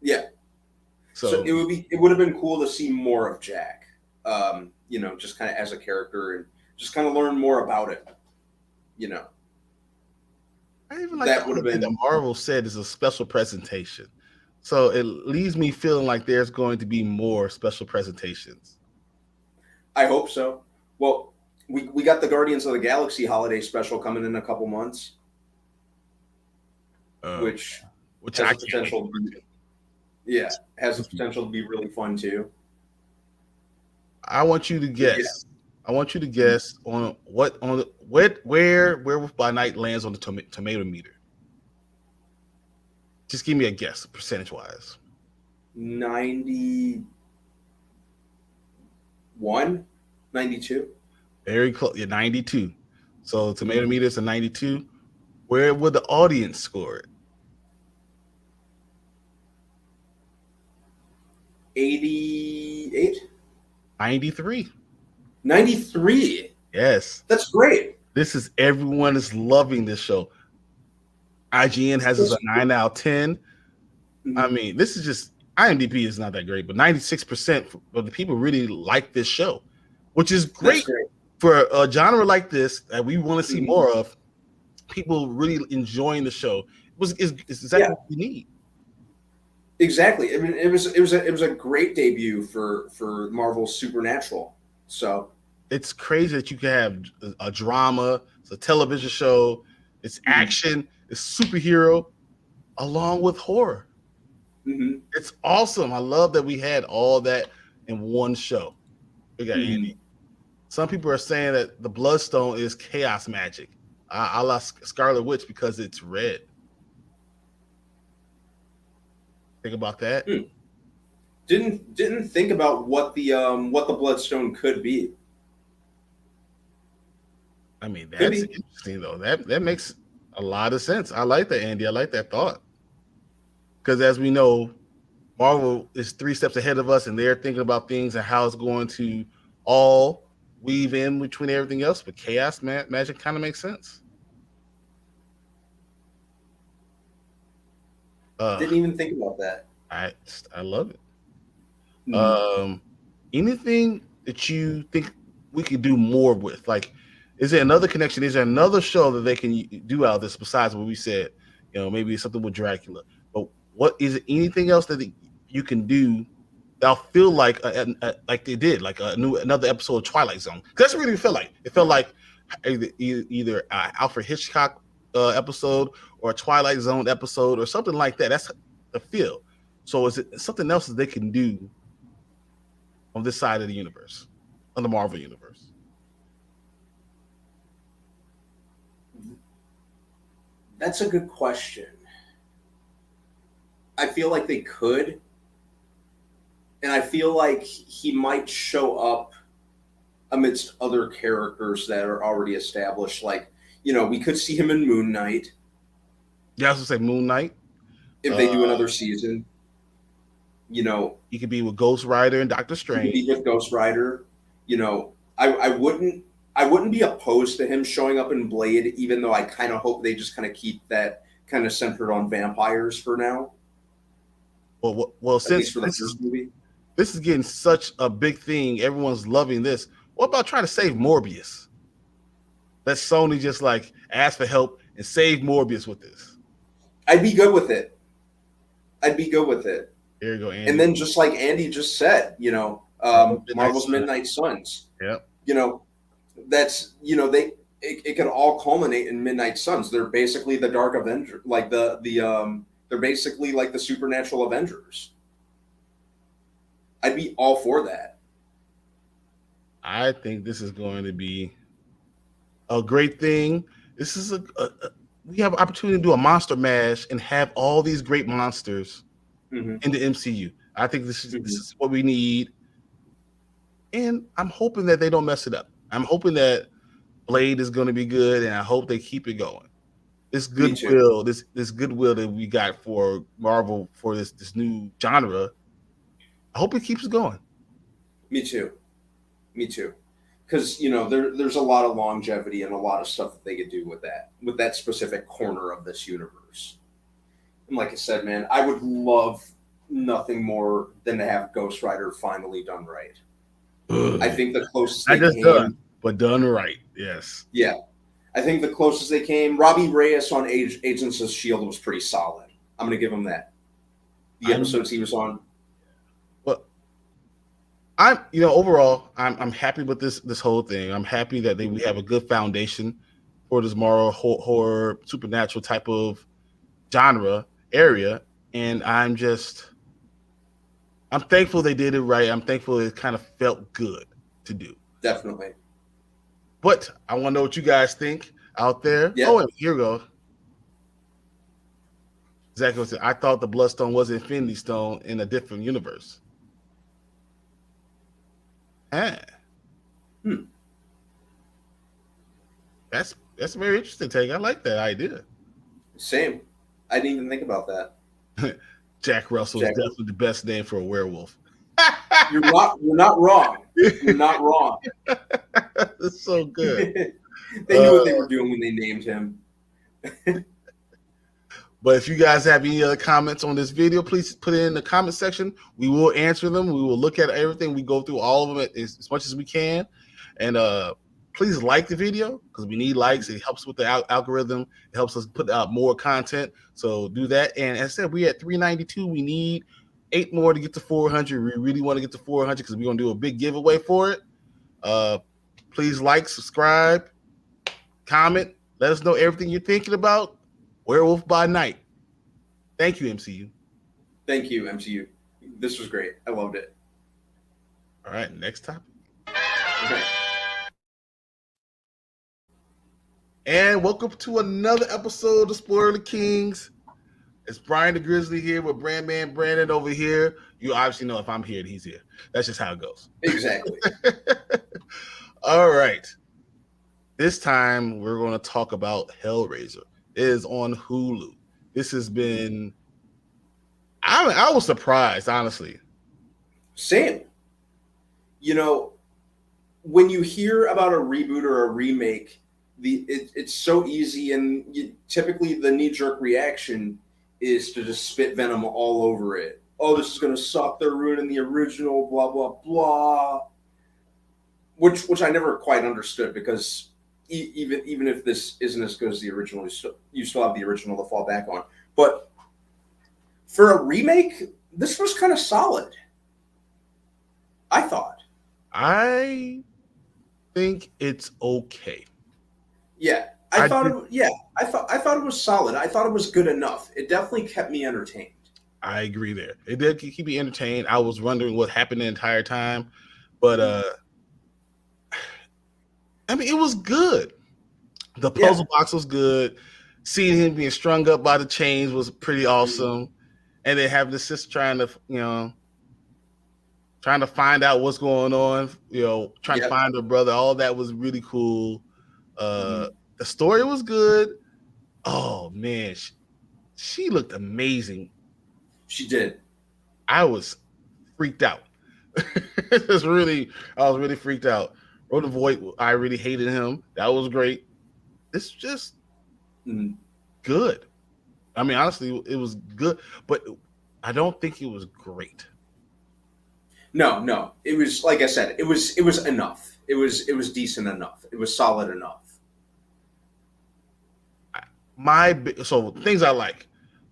Yeah. So it would have been cool to see more of Jack, just kind of as a character and just kind of learn more about it. I even like that would have been that Marvel said is a special presentation. So it leaves me feeling like there's going to be more special presentations. I hope so. Well, we got the Guardians of the Galaxy holiday special coming in a couple months, which has the potential. Has the potential to be really fun too. I want you to guess. Yeah. I want you to guess on where Werewolf by Night lands on the tomato meter. Just give me a guess, percentage-wise. 91, 92. Very close. Yeah, 92. So tomato meter is a 92. Where would the audience score it? 88? 93. 93. Yes. That's great. Everyone is loving this show. IGN has us a 9 out of 10. I mean, this is just IMDb is not that great, but 96% of the people really like this show, which is great for a genre like this that we want to see more of. People really enjoying the show. It's exactly what we need. Exactly. I mean, it was a great debut for Marvel's Supernatural. So it's crazy that you can have a drama, it's a television show, it's action, it's superhero, along with horror. Mm-hmm. It's awesome. I love that we had all that in one show. We got Andy. Some people are saying that the Bloodstone is chaos magic, a la Scarlet Witch, because it's red. Think about that. Didn't think about what the Bloodstone could be. I mean, that's interesting though. That makes a lot of sense. I like that, Andy. I like that thought. Because as we know, Marvel is 3 steps ahead of us, and they're thinking about things and how it's going to all weave in between everything else. But chaos magic kind of makes sense. Didn't even think about that. I love it. Anything that you think we could do more with? Like, is there another connection? Is there another show that they can do out of this besides what we said? You know, maybe something with Dracula. But what is it? Anything else that you can do that'll feel like they did, like another episode of Twilight Zone? That's what it really felt like. It felt like either Alfred Hitchcock episode or a Twilight Zone episode or something like that. That's the feel. So is it something else that they can do on this side of the universe, on the Marvel universe? That's a good question. I feel like they could. And I feel like he might show up amidst other characters that are already established. Like, you know, we could see him in Moon Knight. Yeah, I was going to say Moon Knight. If they do another season. You know. He could be with Ghost Rider and Doctor Strange. He could be with Ghost Rider. You know, I wouldn't be opposed to him showing up in Blade, even though I kind of hope they just kind of keep that kind of centered on vampires for now. Well, since for the first movie. This is getting such a big thing, everyone's loving this. What about trying to save Morbius? Let Sony just like ask for help and save Morbius with this. I'd be good with it. Here you go, Andy. And then just like Andy just said, you know, Marvel's Midnight Suns. Yep. You know, that's, you know, it could all culminate in Midnight Suns. They're basically the Dark Avenger, like they're basically like the supernatural Avengers. I'd be all for that. I think this is going to be a great thing. This is we have an opportunity to do a monster mash and have all these great monsters in the MCU. I think this is what we need. And I'm hoping that they don't mess it up. I'm hoping that Blade is going to be good, and I hope they keep it going. This goodwill, this goodwill that we got for Marvel for this new genre, I hope it keeps going. Me too. Because, you know, there's a lot of longevity and a lot of stuff that they could do with that specific corner of this universe. And like I said, man, I would love nothing more than to have Ghost Rider finally done right. I think the closest they came, done, but done right. Yes. Yeah, I think the closest they came. Robbie Reyes on Agents of S.H.I.E.L.D. was pretty solid. I'm going to give him that. The episodes he was on. Overall, I'm happy with this whole thing. I'm happy that we have a good foundation for this Marvel horror supernatural type of genre area, and I'm thankful they did it right. I'm thankful it kind of felt good to do. Definitely. But I want to know what you guys think out there. Yeah. Oh, here we go. Exactly what I thought the Bloodstone was Infinity Stone in a different universe. That's a very interesting take. I like that idea. Same. I didn't even think about that. Jack Russell is definitely the best name for a werewolf. You're not wrong. You're not wrong. That's so good. They knew what they were doing when they named him. But if you guys have any other comments on this video, please put it in the comment section. We will answer them. We will look at everything. We go through all of them as much as we can. And please like the video because we need likes. It helps with the algorithm. It helps us put out more content. So do that. And as I said, we're at 392. We need 8 more to get to 400. We really want to get to 400 because we're going to do a big giveaway for it. Please like, subscribe, comment. Let us know everything you're thinking about Werewolf by Night. Thank you, MCU. Thank you, MCU. This was great. I loved it. All right, next topic. Okay. And welcome to another episode of Spoiler Kings. It's Brian the Grizzly here with Brandman Brandon over here. You obviously know if I'm here, he's here. That's just how it goes. Exactly. All right. This time we're going to talk about Hellraiser. It is on Hulu. This has been... I was surprised, honestly. Same. You know, when you hear about a reboot or a remake, it's so easy, and typically the knee-jerk reaction is to just spit venom all over it. Oh, this is going to suck. They're ruining the original, blah, blah, blah. Which I never quite understood, because even if this isn't as good as the original, you still have the original to fall back on. But for a remake, this was kind of solid, I thought. I think it's okay. Yeah, I thought it was solid. I thought it was good enough. It definitely kept me entertained. I agree there. It did keep me entertained. I was wondering what happened the entire time, but I mean, it was good. The puzzle box was good. Seeing him being strung up by the chains was pretty awesome. And then having the sister trying to find out what's going on, trying to find her brother. All that was really cool. The story was good. Oh man, she looked amazing. She did. I was freaked out. I was really freaked out. Rhoda Voigt, I really hated him. That was great. It's just good. I mean, honestly, it was good, but I don't think it was great. No. It was, like I said, it was enough. It was decent enough. It was solid enough. So things I like.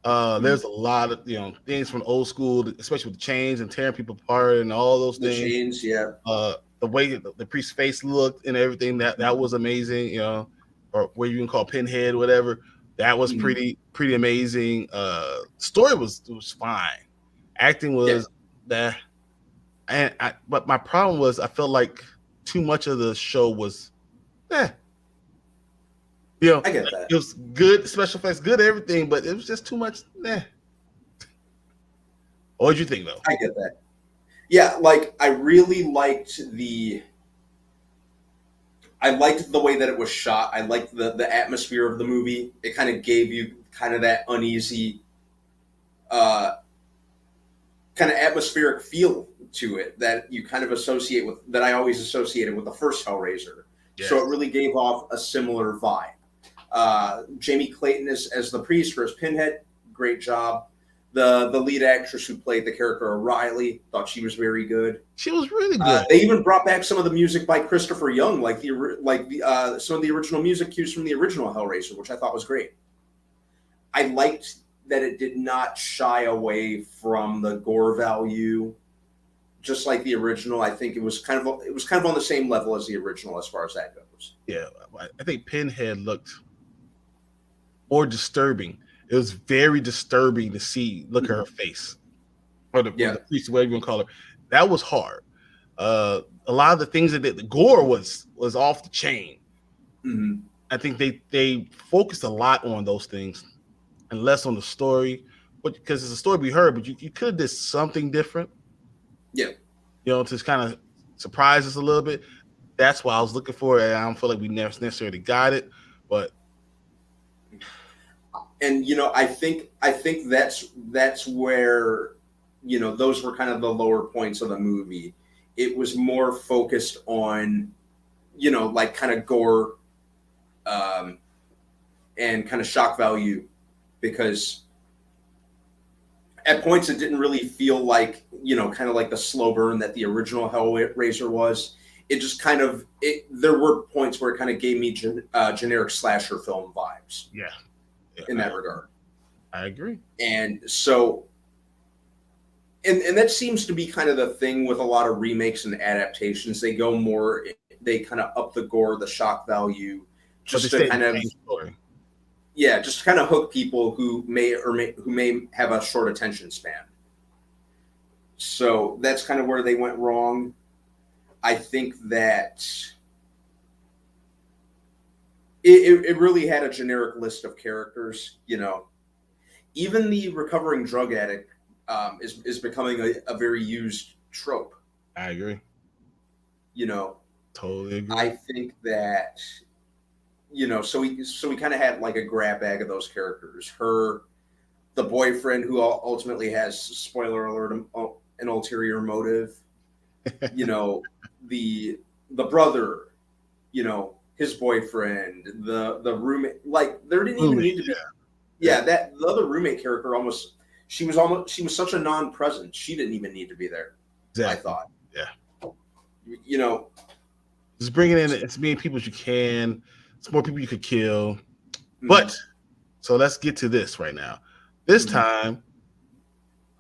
There's a lot of things from old school, especially with the chains and tearing people apart and all those things. The chains, yeah. The way the priest's face looked and everything that was amazing. Or what you can call Pinhead, whatever. That was pretty amazing. Story was fine. Acting was that, but my problem was I felt like too much of the show was, I get that. It was good special effects, good everything, but it was just too much. What'd you think though? I get that. Yeah, like I really liked the way that it was shot. I liked the atmosphere of the movie. It kind of gave you kind of that uneasy, kind of atmospheric feel to it that you kind of associate with, that I always associated with the first Hellraiser. Yes. So it really gave off a similar vibe. Jamie Clayton as the priest or as Pinhead, great job. The lead actress who played the character O'Reilly, thought she was very good. She was really good. They even brought back some of the music by Christopher Young, some of the original music cues from the original Hellraiser, which I thought was great. I liked that it did not shy away from the gore value, just like the original. I think it was kind of on the same level as the original as far as that goes. Yeah, I think Pinhead looked more disturbing. It was very disturbing to look at her face, or the priest, whatever you want to call her. That was hard. A lot of the things that the gore was off the chain. Mm-hmm. I think they focused a lot on those things and less on the story, but because it's a story we heard, but you could have did something different. Yeah, to kind of surprise us a little bit. That's what I was looking for, and I don't feel like we never necessarily got it, but. And I think that's where those were kind of the lower points of the movie. It was more focused on like kind of gore and kind of shock value, because at points it didn't really feel like kind of like the slow burn that the original Hellraiser was. It just kind of there were points where it kind of gave me generic slasher film vibes. Yeah. In that regard. I agree. And so, and that seems to be kind of the thing with a lot of remakes and adaptations. They go more they kind of up the gore, the shock value, just to kind of just to kind of hook people who may have a short attention span. So that's kind of where they went wrong. I think that it really had a generic list of characters. Even the recovering drug addict is becoming a very used trope. I agree. Totally agree. I think that so we kind of had like a grab bag of those characters. The boyfriend who ultimately has, spoiler alert, an ulterior motive. The brother, his boyfriend, the roommate. Like there didn't even need to be. Yeah, that the other roommate character she was such a non-present. She didn't even need to be there. Exactly. I thought. Yeah. Just bring it in as many people as you can. It's more people you could kill. Mm-hmm. But so let's get to this right now. This time,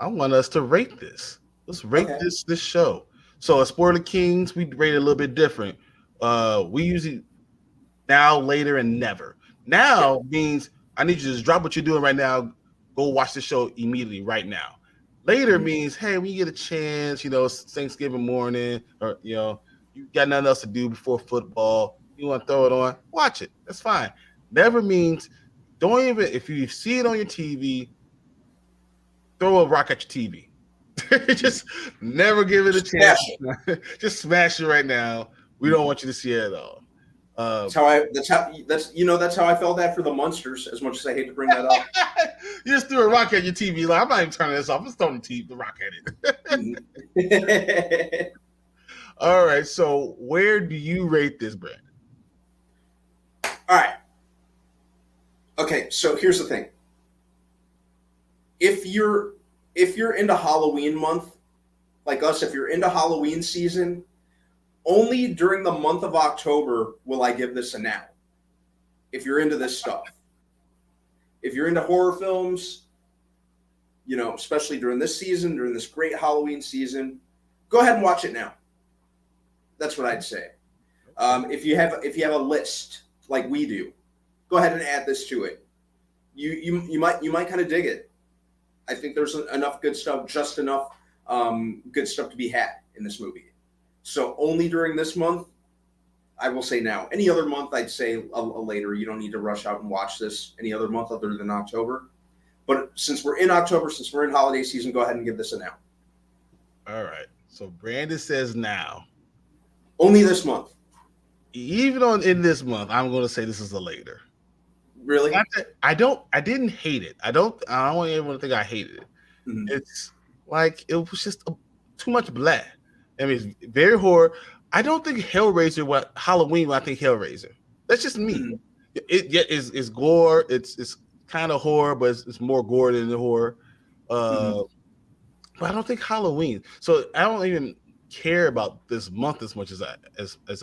I want us to rate this. Let's rate this show. So at Spoiler Kings, we rate it a little bit different. We usually now, later, and never. Now means I need you to just drop what you're doing right now. Go watch the show immediately right now. Later means, hey, when you get a chance, Thanksgiving morning, or you got nothing else to do before football, you want to throw it on, watch it. That's fine. Never means don't even, if you see it on your TV, throw a rock at your TV. Just never give it a chance. Just smash it right now. We don't want you to see it at all. That's how I felt that for the Munsters, as much as I hate to bring that up. You just threw a rock at your TV. Like, I'm not even turning this off. I'm just throwing the rock at it. All right. So where do you rate this, Brandon? All right. Okay. So here's the thing. If you're into Halloween month, like us, if you're into Halloween season, only during the month of October will I give this a now. If you're into this stuff. If you're into horror films, especially during this season, during this great Halloween season, go ahead and watch it now. That's what I'd say. If you have a list like we do, go ahead and add this to it. You might kind of dig it. I think there's enough good stuff, just enough good stuff to be had in this movie. So only during this month, I will say now. Any other month, I'd say a later. You don't need to rush out and watch this any other month other than October. But since we're in October, since we're in holiday season, go ahead and give this a now. All right. So Brandon says now. Only this month. Even in this month, I'm going to say this is a later. Really? I didn't hate it. I don't want everyone to think I hated it. Mm-hmm. It's like it was just too much blah. I mean, it's very horror. I don't think Hellraiser Halloween when I think Hellraiser. That's just me. Mm-hmm. It's gore. It's kind of horror, but it's more gore than the horror. But I don't think Halloween. So I don't even care about this month as much as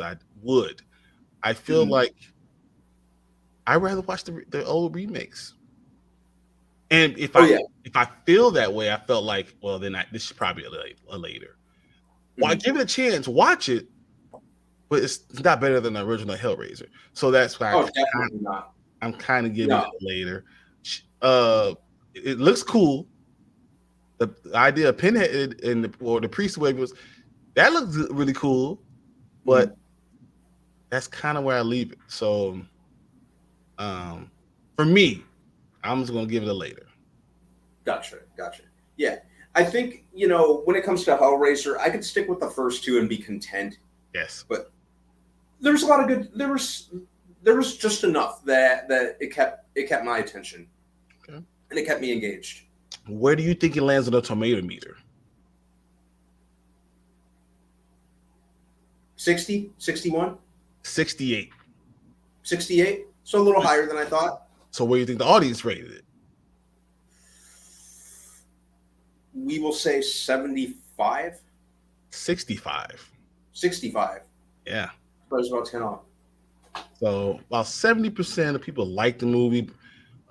I would. I feel like I'd rather watch the old remakes. And if I feel that way, I felt like, well, then this is probably a later. Well, give it a chance, watch it, but it's not better than the original Hellraiser. So that's why I'm kind of giving it later. It looks cool. The idea of Pinhead or the priest wave that looks really cool, but that's kind of where I leave it. So for me, I'm just gonna give it a later. Gotcha. Yeah. I think, when it comes to Hellraiser, I could stick with the first two and be content. Yes. But there's a lot of good. There was just enough that it kept my attention. Okay. And it kept me engaged. Where do you think it lands on the tomato meter? 60, 61? 68. 68? So a little higher than I thought. So where do you think the audience rated it? We will say 75. 65. 65. Yeah. So it's about 10 off. So about 70% of people like the movie.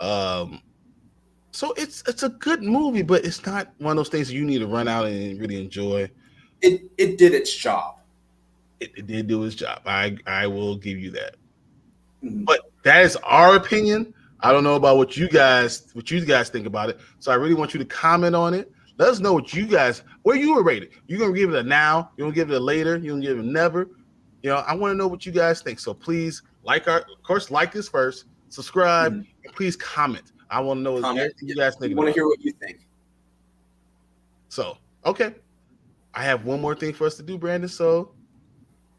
So it's a good movie, but it's not one of those things you need to run out and really enjoy. It did its job. it did do its job. I will give you that. Mm-hmm. But that is our opinion. I don't know about what you guys think about it. So I really want you to comment on it. Let us know what you guys, where you were rated. You're gonna give it a now, you're gonna give it a later, you're gonna give it a never. I want to know what you guys think. So please like this first, subscribe, and please comment. I want to know everything you guys think. I want to hear what you think. So, okay. I have one more thing for us to do, Brandon. So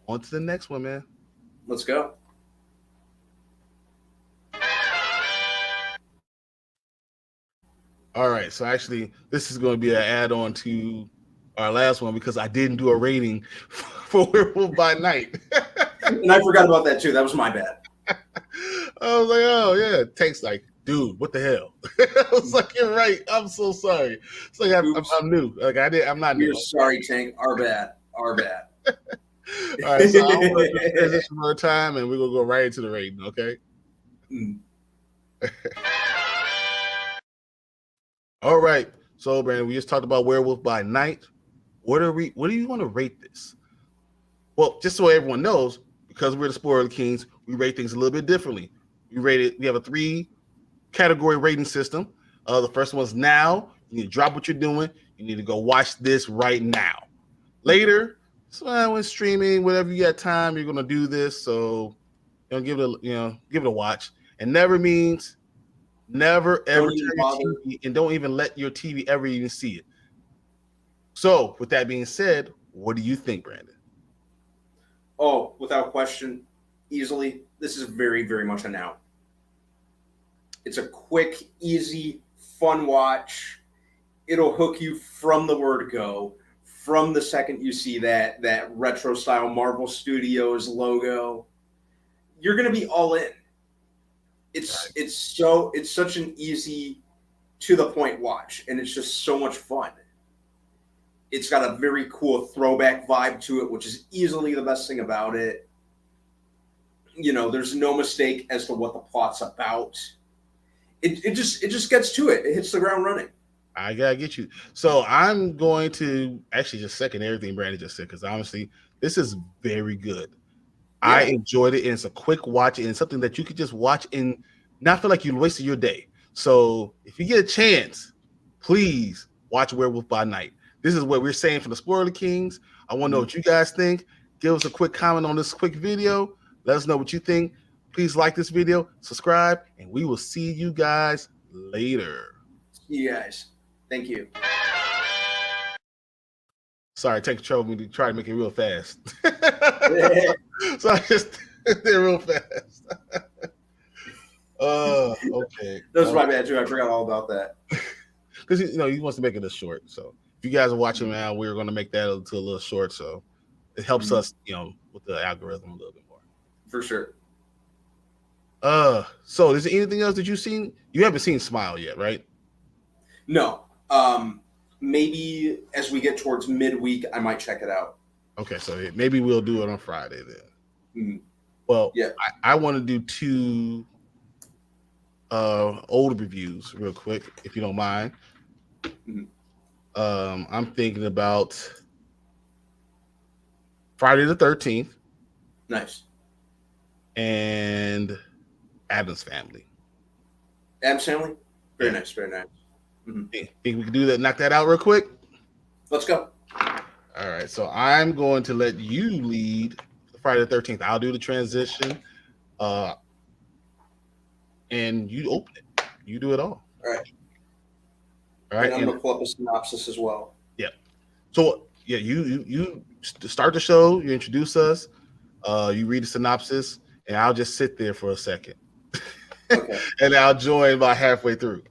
on to the next one, man. Let's go. All right, so actually, this is going to be an add-on to our last one because I didn't do a rating for Werewolf by Night. And I forgot about that too. That was my bad. I was like, oh yeah, Tank's like, dude, what the hell? I was like, you're right. I'm so sorry. It's like I'm new. Like I'm not new. We're sorry, Tank. Our bad. Our bad. All right, so I'm going to transition more time, and we're gonna go right into the rating. Okay. All right. So, Brandon, we just talked about Werewolf by Night. What do you want to rate this? Well, just so everyone knows, because we're the Spoiler Kings, we rate things a little bit differently. We have a 3-category rating system. The first one's now. You need to drop what you're doing. You need to go watch this right now. Later, so when streaming, whatever you got time, you're gonna do this. So, give it a watch. And never means never ever turn your TV and don't even let your TV ever even see it. So, with that being said, what do you think, Brandon? Oh, without question, easily, this is very, very much a now. It's a quick, easy, fun watch. It'll hook you from the word go. From the second you see that retro style Marvel Studios logo, you're gonna be all in. It's such an easy, to the point watch, and it's just so much fun. It's got a very cool throwback vibe to it, which is easily the best thing about it. There's no mistake as to what the plot's about. It just gets to it. It hits the ground running. I gotta get you. So I'm going to actually just second everything Brandon just said, because honestly, this is very good. Yeah. I enjoyed it, and it's a quick watch, and it's something that you could just watch and not feel like you wasted your day. So if you get a chance, please watch Werewolf by Night. This is what we're saying for the Spoiler Kings. I want to know what you guys think. Give us a quick comment on this quick video. Let us know what you think. Please like this video, subscribe, and we will see you guys later. See you guys. Thank you. Sorry, take control of me to try to make it real fast. So I just did real fast. Okay. That was my bad too. I forgot all about that. Because he wants to make it a short. So if you guys are watching now, we're going to make that into a little short. So it helps us, with the algorithm a little bit more. For sure. So is there anything else that you've seen? You haven't seen Smile yet, right? No. Maybe as we get towards midweek, I might check it out. Okay, so maybe we'll do it on Friday then. Mm-hmm. Well, yeah, I want to do 2 old reviews real quick, if you don't mind. Mm-hmm. I'm thinking about Friday the 13th. Nice. And Addams Family. Addams Family? Very nice, very nice. Mm-hmm. Think we can do that, knock that out real quick? Let's go. All right, so I'm going to let you lead Friday the 13th. I'll do the transition, and you open it. You do it all. All right. All right. And I'm going to pull up a synopsis as well. Yeah. So, yeah, you start the show. You introduce us. You read the synopsis, and I'll just sit there for a second. Okay. And I'll join about halfway through.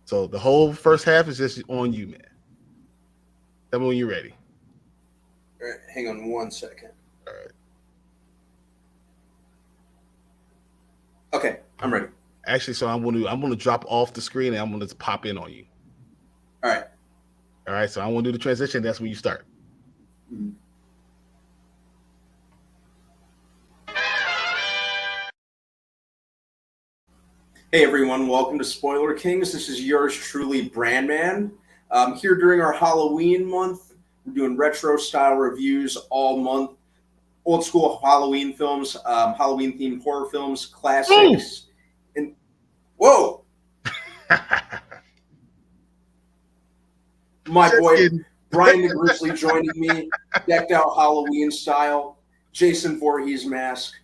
So the whole first half is just on you, man. Tell me when you're ready. All right, hang on one second. All right. Okay, I'm ready. Actually, so I'm going to drop off the screen and I'm going to pop in on you. All right. All right, so I'm going to do the transition. That's when you start. Mm-hmm. Hey everyone, welcome to Spoiler Kings. This is yours truly, Brandman. Here during our Halloween month, We're doing retro style reviews all month. Old school Halloween films, Halloween themed horror films, classics. And whoa, my boy Brian the Grizzly joining me, decked out Halloween style. Jason Voorhees mask.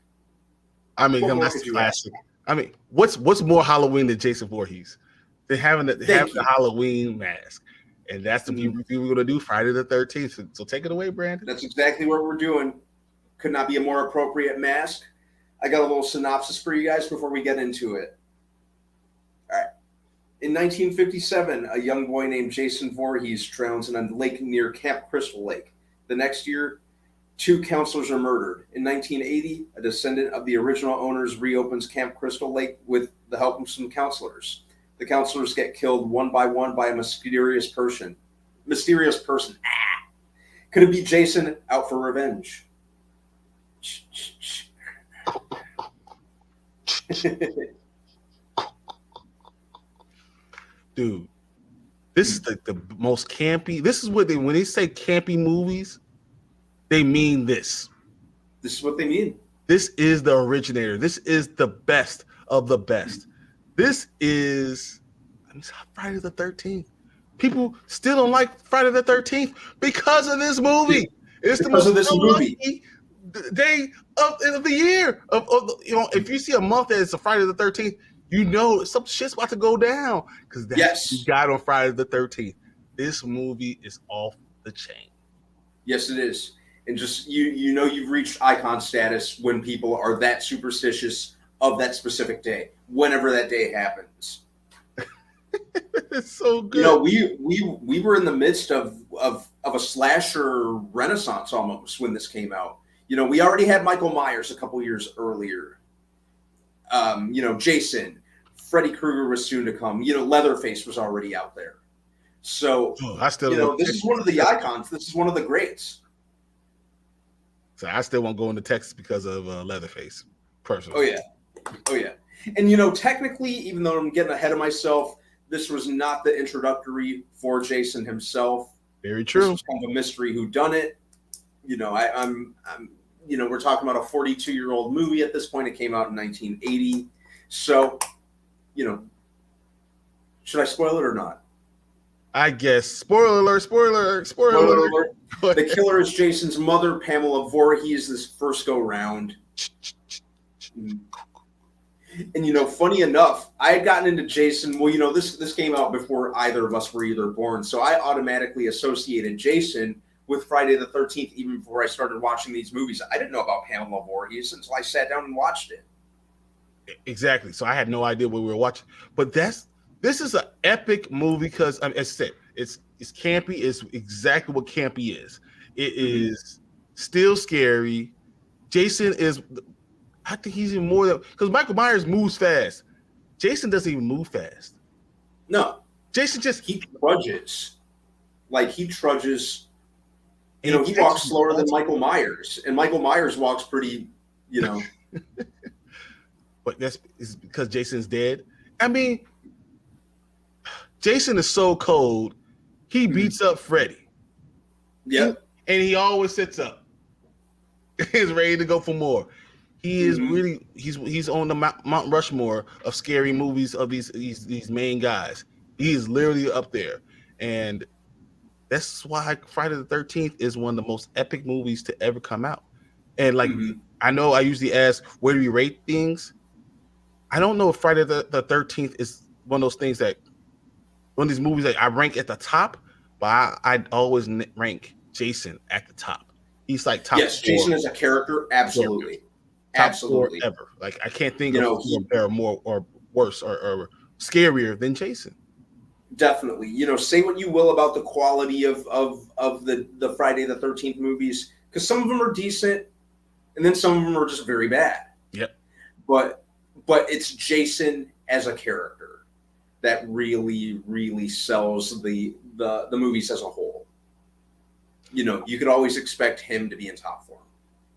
I mean, that's classic. I mean, what's more Halloween than Jason Voorhees? They're having the Halloween mask. And that's the review we're going to do Friday the 13th. So take it away, Brandon. That's exactly what we're doing. Could not be a more appropriate mask. I got a little synopsis for you guys before we get into it. All right. In 1957, a young boy named Jason Voorhees drowns in a lake near Camp Crystal Lake. The next year, 2 counselors are murdered. In 1980, a descendant of the original owners reopens Camp Crystal Lake with the help of some counselors. The counselors get killed one by one by a mysterious person. Could it be Jason out for revenge? Dude, this is the most campy. This is what when they say campy movies, they mean this. This is what they mean. This is the originator. This is the best of the best. This is Friday the 13th. People still don't like Friday the 13th because of this movie. It's because of this movie. Day of the year. If you see a month that it's a Friday the 13th, you know some shit's about to go down because that's what you got on Friday the 13th. This movie is off the chain. Yes, it is. And just you know you've reached icon status when people are that superstitious of that specific day, whenever that day happens. It's so good. You know, we were in the midst of a slasher renaissance almost when this came out. You know, we already had Michael Myers a couple years earlier. You know, Jason, Freddy Krueger was soon to come. You know, Leatherface was already out there. So, this is one of the icons. This is one of the greats. So I still won't go into Texas because of Leatherface, personally. Oh, yeah. And, you know, technically, even though I'm getting ahead of myself, this was not the introductory for Jason himself. Very true. This was kind of a mystery whodunit. You know, I'm you know, we're talking about a 42-year-old movie at this point. It came out in 1980. So, you know, should I spoil it or not? I guess. Spoiler alert. The killer is Jason's mother, Pamela Voorhees, this first go round. And, you know, funny enough, I had gotten into Jason. Well, you know, this came out before either of us were either born. So I automatically associated Jason with Friday the 13th, even before I started watching these movies. I didn't know about Pamela Voorhees until I sat down and watched it. Exactly. So I had no idea what we were watching. But this is an epic movie because, as I said, it's campy. It's exactly what campy is. It is still scary. Jason is, I think he's even more than, because Michael Myers moves fast. Jason doesn't even move fast. No. Jason he trudges. Like, he trudges. You know, he walks slower than Michael Myers, and Michael Myers walks pretty, you know. But that's because Jason's dead. I mean, Jason is so cold. He beats up Freddy. Yep. And he always sits up. He's ready to go for more. He is really he's on the Mount Rushmore of scary movies of these main guys. He is literally up there, and that's why Friday the 13th is one of the most epic movies to ever come out. And like I know I usually ask where do we rate things. I don't know if Friday the 13th is one of those things that one of these movies that I rank at the top, but I'd always rank Jason at the top. He's like top. Yes, 4. Jason is a character, absolutely. Absolutely. Ever. Like I can't think of more or worse or scarier than Jason. Definitely. You know, say what you will about the quality of the Friday the 13th movies, because some of them are decent and then some of them are just very bad. Yep. But it's Jason as a character that really, really sells the movies as a whole. You know, you could always expect him to be in top form.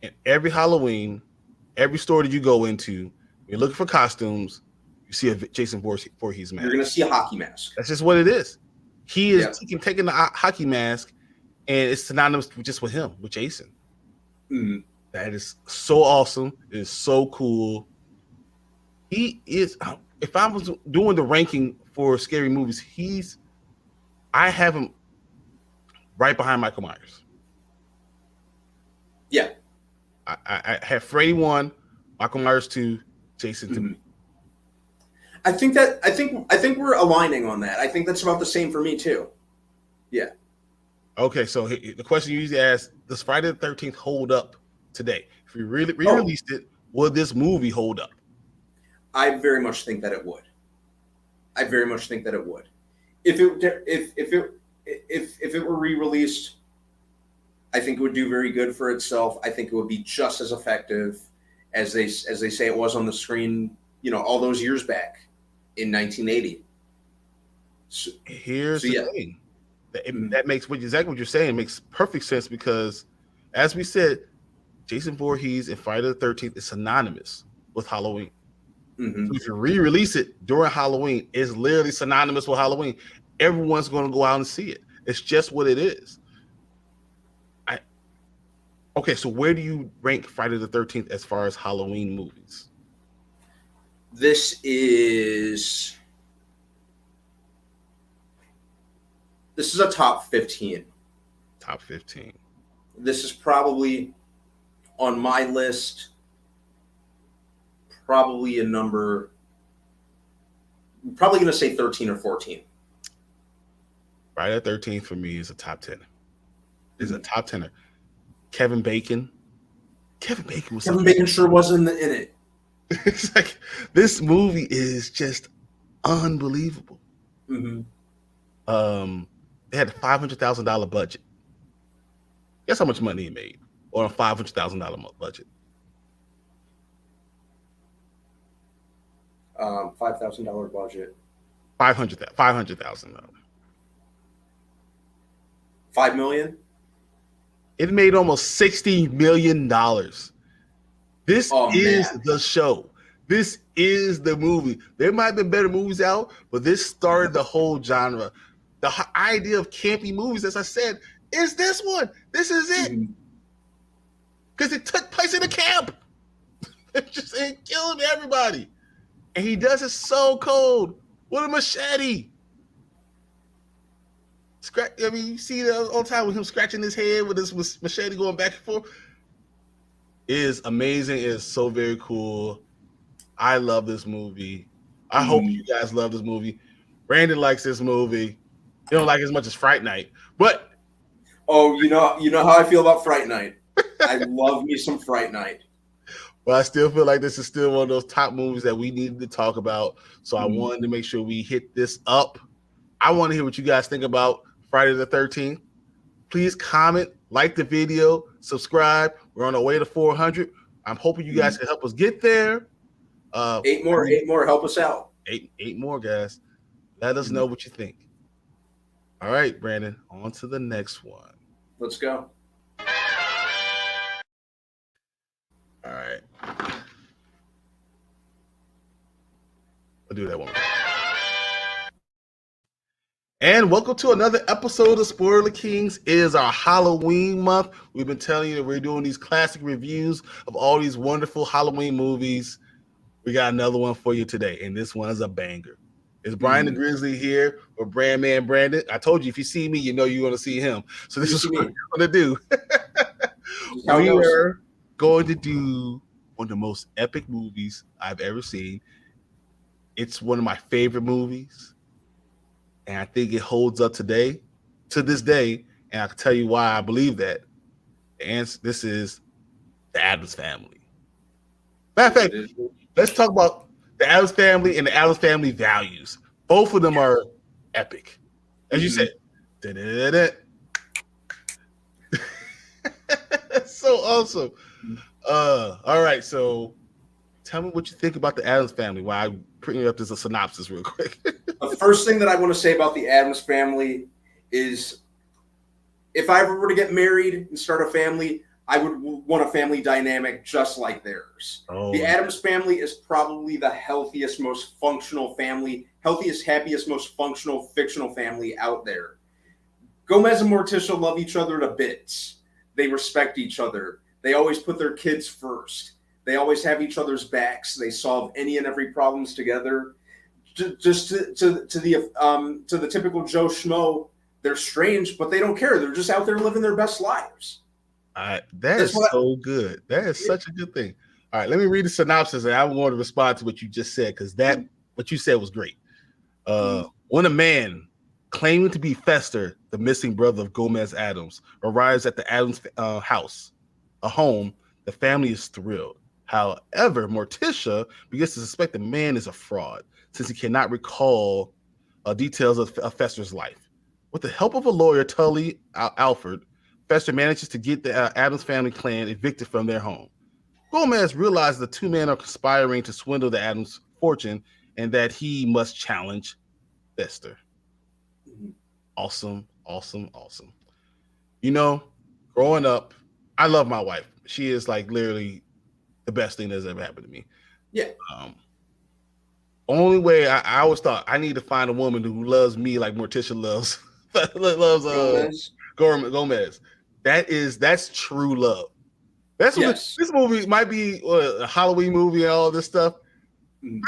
And every Halloween, every store that you go into, you're looking for costumes, you see a Jason Voorhees mask. You're going to see a hockey mask. That's just what it is. He is taking the hockey mask and it's synonymous just with him, with Jason. Mm-hmm. That is so awesome. It is so cool. He is. If I was doing the ranking for scary movies, I have him right behind Michael Myers. Yeah. I have Freddy 1, Michael Myers 2, Jason 3. I think we're aligning on that. I think that's about the same for me too. Yeah. Okay, so the question you usually ask: does Friday the 13th hold up today? If we really re-released it, will this movie hold up? I very much think that it would. If it were re-released, I think it would do very good for itself. I think it would be just as effective as they say it was on the screen, all those years back in 1980. Here's the thing. That makes exactly what you're saying makes perfect sense because, as we said, Jason Voorhees and Friday the 13th is synonymous with Halloween. Mm-hmm. So if you re-release it during Halloween, it's literally synonymous with Halloween. Everyone's going to go out and see it. It's just what it is. Okay, so where do you rank Friday the 13th as far as Halloween movies? This is a top 15. Top 15. This is probably on my list, probably a number, probably going to say 13 or 14. Friday the 13th for me is a top 10. Is a top 10er. Kevin Bacon sure was in it. It's like this movie is just unbelievable. Mm-hmm. They had a $500,000 budget. Guess how much money it made on a $500,000 budget? $5,000 budget. $500,000. $5 million. It made almost $60 million. This is the show. This is the movie. There might have been better movies out, but this started the whole genre. The idea of campy movies, as I said, is this one. This is it. Because it took place in a camp. It's killing everybody. And he does it so cold with a machete. You see the all the time with him scratching his head with his machete going back and forth. It is amazing. It is so very cool. I love this movie. I hope you guys love this movie. Brandon likes this movie. He don't like it as much as Fright Night, but you know how I feel about Fright Night. I love me some Fright Night. But I still feel like this is still one of those top movies that we needed to talk about. So I wanted to make sure we hit this up. I want to hear what you guys think about Friday the 13th. Please comment, like the video, subscribe. We're on our way to 400. I'm hoping you guys can help us get there. 8 more, help us out. Eight more, guys. Let us know what you think. All right, Brandon, on to the next one. Let's go. All right. I'll do that one. And welcome to another episode of Spoiler Kings. It is our Halloween month. We've been telling you that we're doing these classic reviews of all these wonderful Halloween movies. We got another one for you today, and this one is a banger. It's Brian the Grizzly here with Brand Man Brandon. I told you, if you see me, you know you're going to see him. So this is what we're going to do. We are going to do one of the most epic movies I've ever seen. It's one of my favorite movies, and I think it holds up to this day, and I can tell you why I believe that. And this is The Addams Family. Matter of fact, let's talk about The Addams Family and The Addams Family values. Both of them are epic. As you said. That's so awesome. All right, so tell me what you think about The Addams Family while I bring up this a synopsis real quick. The first thing that I want to say about The Addams Family is if I ever were to get married and start a family, I would want a family dynamic just like theirs. The Addams Family is probably the healthiest, most functional family, happiest, most functional fictional family out there. Gomez and Morticia love each other to bits. They respect each other. They always put their kids first. They always have each other's backs. They solve any and every problems together. Just to the typical Joe Schmo, they're strange, but they don't care. They're just out there living their best lives. That is so good. That is such a good thing. All right, let me read the synopsis, and I'm going to respond to what you just said, because what you said was great. When a man claiming to be Fester, the missing brother of Gomez Addams, arrives at the Addams house, a home, the family is thrilled. However, Morticia begins to suspect the man is a fraud, since he cannot recall details of Fester's life. With the help of a lawyer, Tully Alford, Fester manages to get the Addams family clan evicted from their home. Gomez realizes the two men are conspiring to swindle the Addams fortune and that he must challenge Fester. Awesome. You know, growing up, I love my wife. She is like literally the best thing that's ever happened to me. Yeah. Only way I always thought I need to find a woman who loves me like Morticia loves Gomez. That's true love. That's what this movie might be a Halloween movie and all this stuff.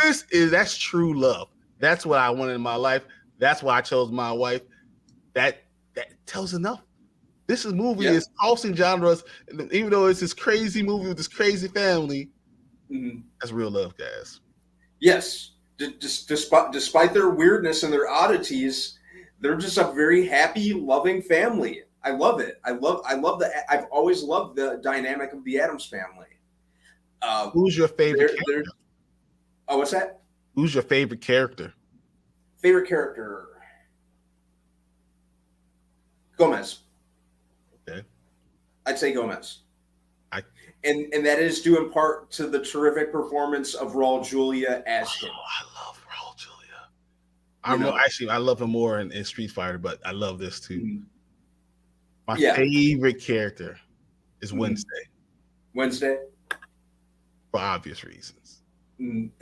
That's true love. That's what I wanted in my life. That's why I chose my wife. That tells enough. This movie is tossing genres, even though it's this crazy movie with this crazy family. That's real love, guys. Yes, despite their weirdness and their oddities, they're just a very happy, loving family. I love it. I've always loved the dynamic of the Addams family. Who's your favorite character? Oh, what's that? Who's your favorite character? Favorite character? Gomez. Okay. I'd say Gomez. And that is due in part to the terrific performance of Raul Julia as him. I love Raul Julia. I love him more in Street Fighter, but I love this too. My favorite character is Wednesday. Wednesday? For obvious reasons.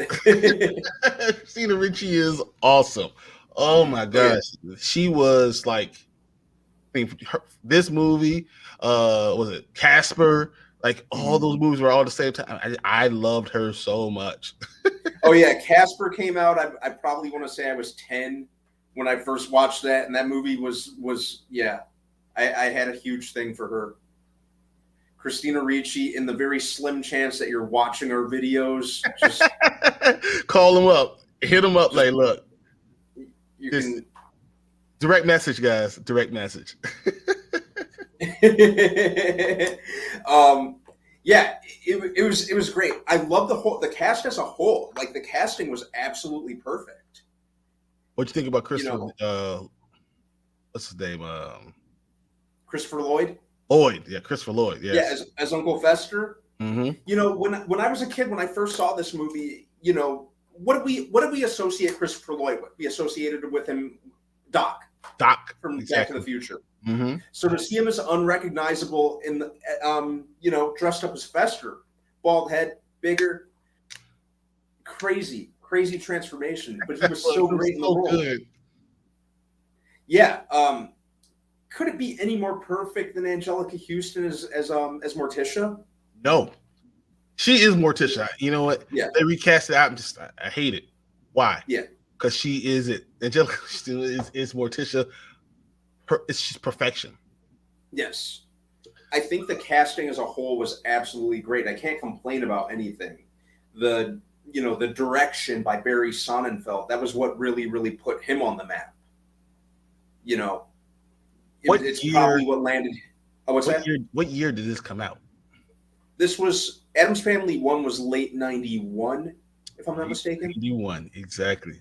Christina Ricci is awesome. Oh my gosh. She was like, this movie, was it Casper? Like all those movies were all at the same time. I loved her so much. Oh yeah, Casper came out. I probably want to say I was 10 when I first watched that, and that movie was I had a huge thing for her. Christina Ricci, in the very slim chance that you're watching our videos, just call them up, hit them up. Like, look, you can direct message, guys. Direct message. It was great. I love the cast as a whole. Like the casting was absolutely perfect. What you think about Christopher? What's his name? Christopher Lloyd. Christopher Lloyd. Yes. Yeah, as Uncle Fester. Mm-hmm. You know, when I was a kid, when I first saw this movie, you know, what did we associate Christopher Lloyd with? We associated with him, Doc from Back to the Future. Mm-hmm. So to see him as unrecognizable in the, dressed up as Fester, bald head, bigger, crazy transformation, but he was so great in the role. Good. Yeah. Could it be any more perfect than Angelica Houston as Morticia? No. She is Morticia. You know what? Yeah. They recast it out. I hate it. Why? Yeah. Because she is it. Angelica Houston is Morticia. It's just perfection. Yes. I think the casting as a whole was absolutely great. I can't complain about anything. The direction by Barry Sonnenfeld, that was what really, really put him on the map. You know, it's probably what landed. Oh, what year did this come out? This was Addams Family 1 was late 91, if I'm not mistaken. 91, exactly.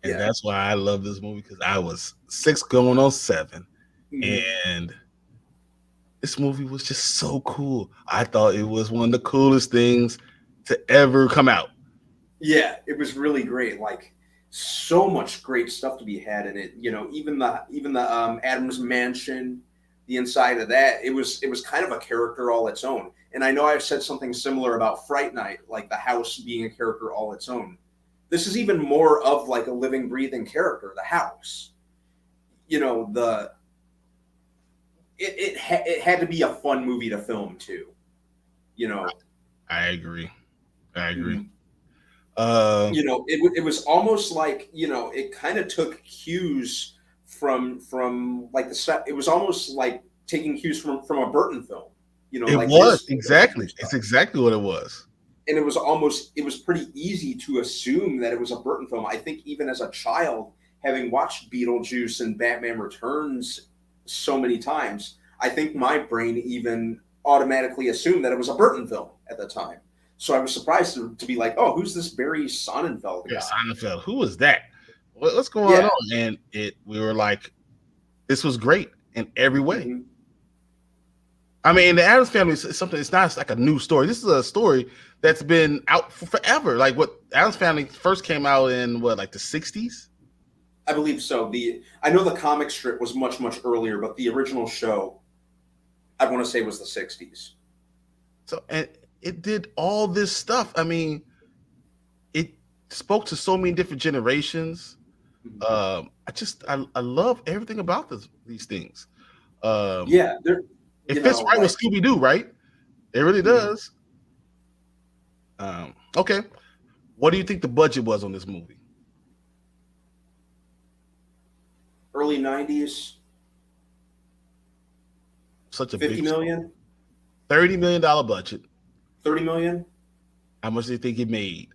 And that's why I love this movie, because I was 6 going on 7. And this movie was just so cool. I thought it was one of the coolest things to ever come out. Yeah, it was really great. Like, so much great stuff to be had in it. You know, even the Addams Mansion, the inside of that, it was kind of a character all its own. And I know I've said something similar about Fright Night, like the house being a character all its own. This is even more of like a living, breathing character, the house. You know, it had to be a fun movie to film too. You know, I agree. Mm-hmm. You know, it was almost like, you know, it kind of took cues from like the set. It was almost like taking cues from a Burton film. You know, it like was exactly. It's exactly what it was. And it was pretty easy to assume that it was a Burton film. I think even as a child, having watched Beetlejuice and Batman Returns so many times, I think my brain even automatically assumed that it was a Burton film at the time. So I was surprised to be like, oh, who's this Barry Sonnenfeld guy? Yeah, Sonnenfeld. Who was that? What's going on? And we were like, this was great in every way. Mm-hmm. I mean, the Addams Family is something. It's not like a new story. This is a story that's been out for forever. Like what Addams Family first came out in like the 60s? I believe so. I know the comic strip was much earlier, but the original show, I want to say, was the 60s. So, and it did all this stuff. I mean, it spoke to so many different generations. Mm-hmm. I love everything about these things. Yeah, it fits right with Scooby-Doo, right? It really does. Okay. What do you think the budget was on this movie? Early 90s. Such a 50 million? $30 million budget. 30 million? How much do you think it made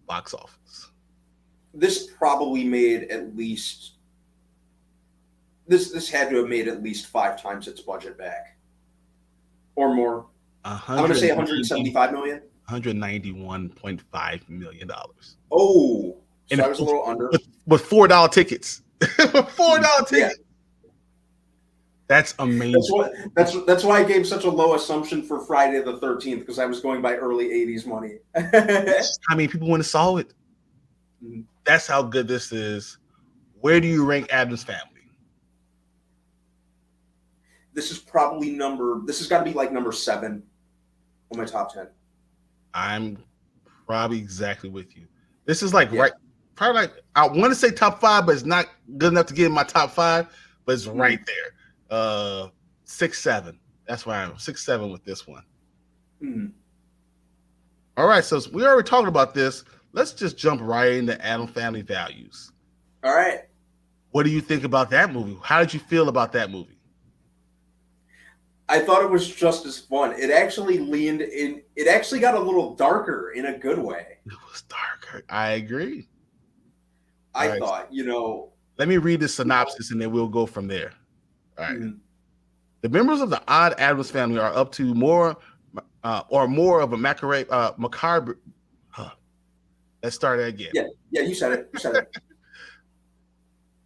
box office? This probably made at least this had to have made at least 5 times its budget back. Or more. I'm going to say 175 million. $191.5 million. Oh, so I was a little under. With $4 tickets. $4 tickets. Yeah. That's amazing. That's why I gave such a low assumption for Friday the 13th, because I was going by early 80s money. I mean, people went and saw it. Mm-hmm. That's how good this is. Where do you rank Addams Family? This is probably this has got to be like number 7 on my top 10. I'm probably exactly with you. This is like right, probably like, I want to say top 5, but it's not good enough to get in my top 5, but it's right there. 6, 7. That's why I'm 6, 7 with this one. Mm-hmm. All right, so we already talked about this. Let's just jump right into Addams Family values. All right. What do you think about that movie? How did you feel about that movie? I thought it was just as fun. It actually leaned in. It actually got a little darker in a good way. It was darker. I agree. I thought, you know. Let me read the synopsis and then we'll go from there. All right. Mm-hmm. The members of the odd Addams Family are up to more of a macabre. Let's start that again. Yeah, you said it.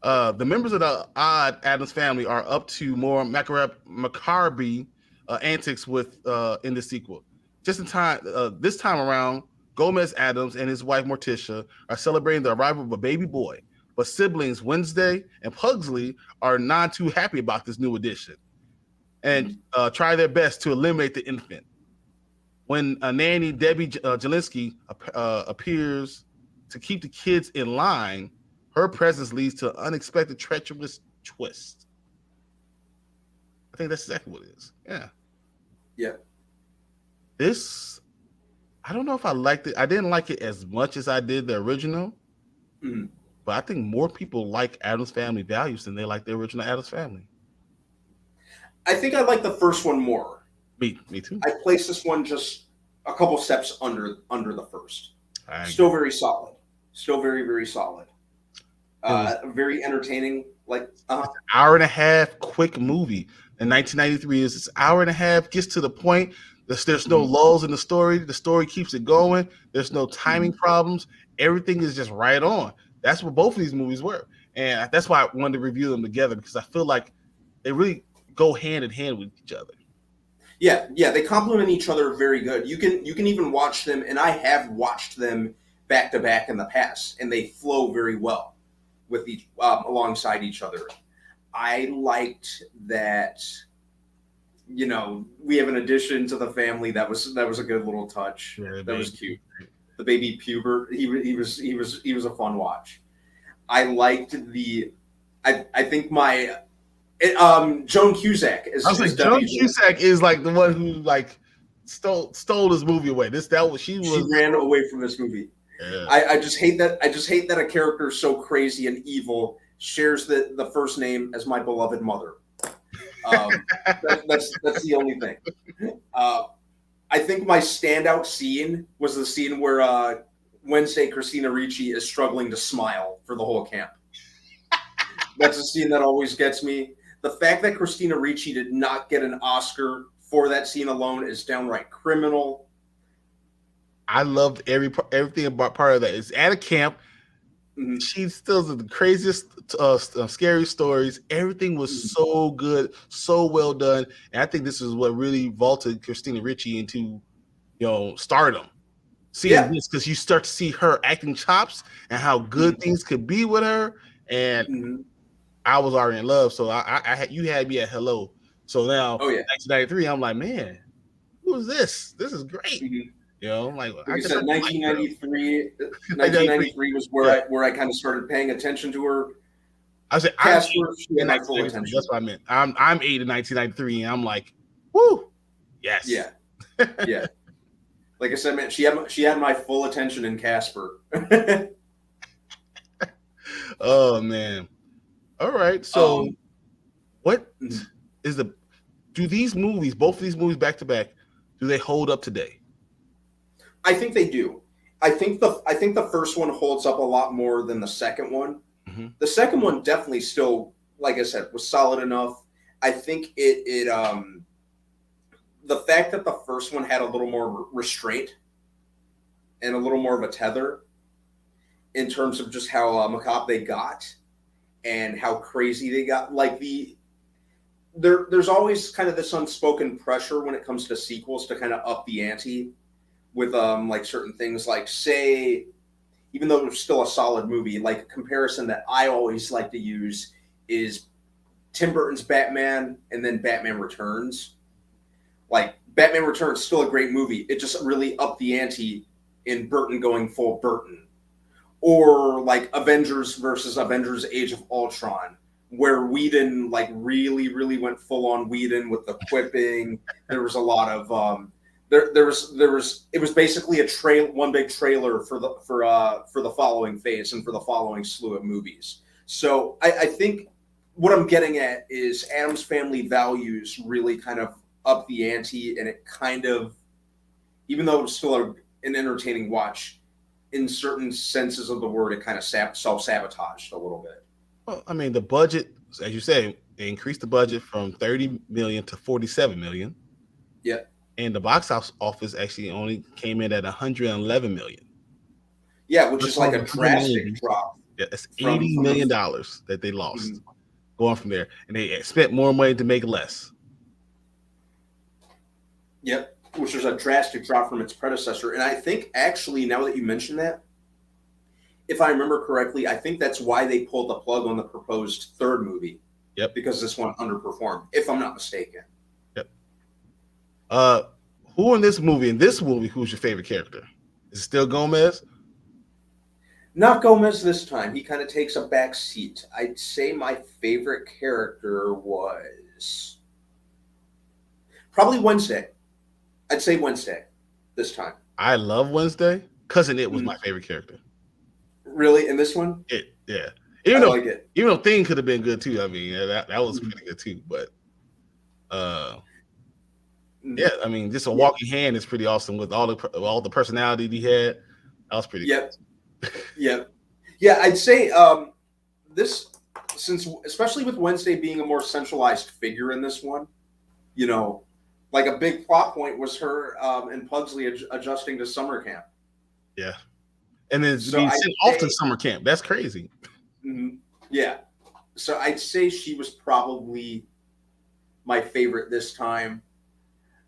The members of the odd Addams Family are up to more macabre antics in the sequel. Just in time, this time around, Gomez Addams and his wife Morticia are celebrating the arrival of a baby boy, but siblings Wednesday and Pugsley are not too happy about this new addition and try their best to eliminate the infant. When a nanny, Debbie Jelinski, appears to keep the kids in line, her presence leads to an unexpected, treacherous twist. I think that's exactly what it is. Yeah. Yeah. This, I don't know if I liked it. I didn't like it as much as I did the original. Mm-hmm. But I think more people like Addams Family values than they like the original Addams Family. I think I like the first one more. Me too. I placed this one just a couple steps under the first. Still very solid. Still very, very solid. Very entertaining. Like it's an hour and a half quick movie. In 1993 it's an hour and a half, gets to the point. There's no lulls in the story. The story keeps it going. There's no timing problems. Everything is just right on. That's what both of these movies were. And that's why I wanted to review them together, because I feel like they really go hand in hand with each other. Yeah, they complement each other very good. You can even watch them, and I have watched them back to back in the past, and they flow very well with each alongside each other. I liked that, you know, we have an addition to the family that was a good little touch. Yeah, that was cute. The baby Pubert, he was a fun watch. I liked I think Joan Cusack is. I was like, Joan Cusack is like the one who like stole this movie away. She ran away from this movie. Yeah. I just hate that. I just hate that a character so crazy and evil shares the first name as my beloved mother. That's the only thing. I think my standout scene was the scene where Wednesday Christina Ricci is struggling to smile for the whole camp. That's a scene that always gets me. The fact that Christina Ricci did not get an Oscar for that scene alone is downright criminal. I loved everything about part of that. It's at a camp. Mm-hmm. She tells the craziest, scary stories. Everything was so good, so well done, and I think this is what really vaulted Christina Ricci into, stardom. Seeing this, because you start to see her acting chops and how good things could be with her, and I was already in love. So you had me at hello. So now, 1993, I'm like, man, who is this? This is great. Mm-hmm. I'm like you said, 1993 was where I kind of started paying attention to her. I said, my full attention. That's what I meant. I'm 8 in 1993, and I'm like, whoo, yes, yeah. Like I said, man, she had my full attention in Casper. Oh man! All right, so what is do these movies, both of these movies back to back, do they hold up today? I think they do. I think the first one holds up a lot more than the second one. Mm-hmm. The second one definitely still, like I said, was solid enough. I think it the fact that the first one had a little more restraint and a little more of a tether in terms of just how macabre they got and how crazy they got. Like there's always kind of this unspoken pressure when it comes to sequels to kind of up the ante with like certain things, like say, even though it's still a solid movie, like a comparison that I always like to use is Tim Burton's Batman and then Batman Returns. Like Batman Returns is still a great movie. It just really upped the ante in Burton going full Burton. Or like Avengers versus Avengers Age of Ultron, where Whedon like really, really went full on Whedon with the quipping. There was a lot of there was it was basically one big trailer for the following phase and for the following slew of movies. So I think what I'm getting at is Addams Family Values really kind of up the ante, and it kind of, even though it was still an entertaining watch, in certain senses of the word, it kind of self-sabotaged a little bit. Well, I mean, the budget, as you say, they increased the budget from 30 million to 47 million. Yeah. And the box office actually only came in at 111 million. Yeah, which is like a drastic drop. Yeah, it's $80 million that they lost going from there. And they spent more money to make less. Yep. Which is a drastic drop from its predecessor. And I think, actually, now that you mention that, if I remember correctly, I think that's why they pulled the plug on the proposed third movie. Yep. Because this one underperformed, if I'm not mistaken. Yep. Who in this movie, who's your favorite character? Is it still Gomez? Not Gomez this time. He kind of takes a back seat. I'd say my favorite character was probably Wednesday. I'd say Wednesday this time. I love Wednesday. Cousin It was my favorite character. Really? In this one? Yeah. I like it. Even though Thing could have been good too. I mean, that was pretty good too. But yeah, I mean, just a walking hand is pretty awesome with all the personality he had. That was pretty good. Yep. Yeah, I'd say this, since especially with Wednesday being a more centralized figure in this one, like a big plot point was her and Pugsley adjusting to summer camp. Yeah. And then being sent off to summer camp. That's crazy. Yeah. So I'd say she was probably my favorite this time.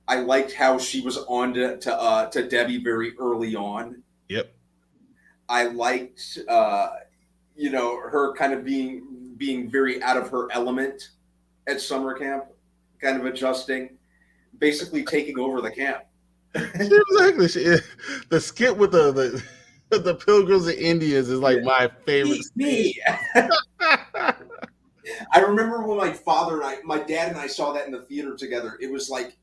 I liked how she was on to Debbie very early on. Yep. I liked, her kind of being very out of her element at summer camp, kind of adjusting. Basically taking over the camp. Exactly. The skit with the Pilgrims and Indians is like my favorite. Me. I remember when my dad and I saw that in the theater together. It was like,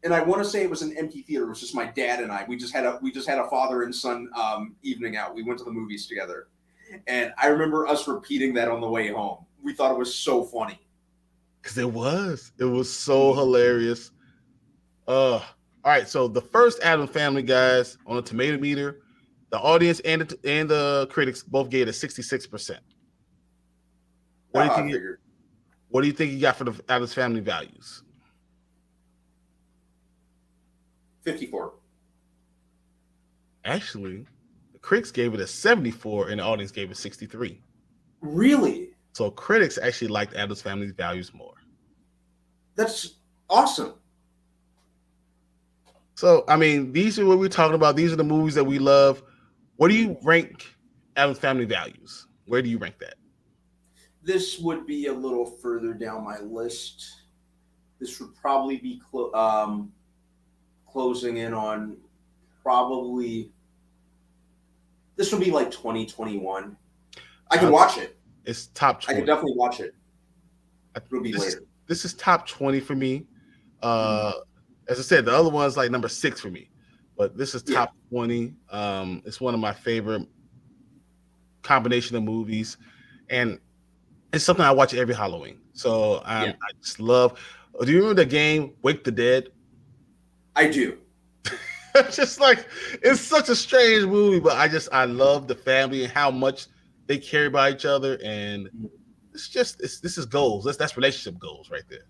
and I want to say it was an empty theater. It was just my dad and I. We just had a father and son evening out. We went to the movies together, and I remember us repeating that on the way home. We thought it was so funny. Because it was so hilarious. All right, so the first Addams Family, guys, on a tomato meter, the audience and the critics both gave it 66%. What do you think you got for the Addams Family values? 54. Actually, the critics gave it a 74 and the audience gave it 63. Really? So critics actually liked Addams Family's values more. That's awesome. So, I mean, these are what we're talking about. These are the movies that we love. What do you rank Addams Family values? Where do you rank that? This would be a little further down my list. This would probably be closing in on probably. This would be like 2021. I can watch it. It's top 20. I can definitely watch it. It'll be later. This is top 20 for me. As I said, the other one's like number 6 for me, but this is top 20. It's one of my favorite combination of movies, and it's something I watch every Halloween. So I just love. Do you remember the game Wake the Dead? I do. Just like, it's such a strange movie, but I love the family and how much they care about each other, and this is goals. That's relationship goals right there.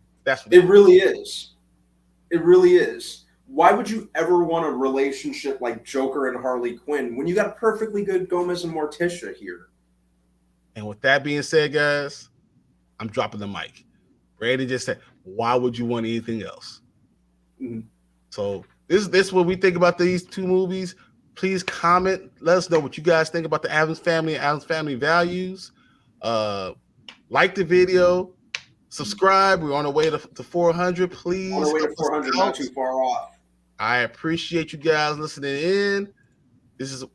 It really is. It really is. Why would you ever want a relationship like Joker and Harley Quinn when you got perfectly good Gomez and Morticia here? And with that being said, guys, I'm dropping the mic. Brandon just said, why would you want anything else? Mm-hmm. So this is what we think about these two movies. Please comment. Let us know what you guys think about the Addams Family and Addams Family values. Like the video. Subscribe. We're on our way to 400. Please. On our way to 400, not too far off. I appreciate you guys listening in. This is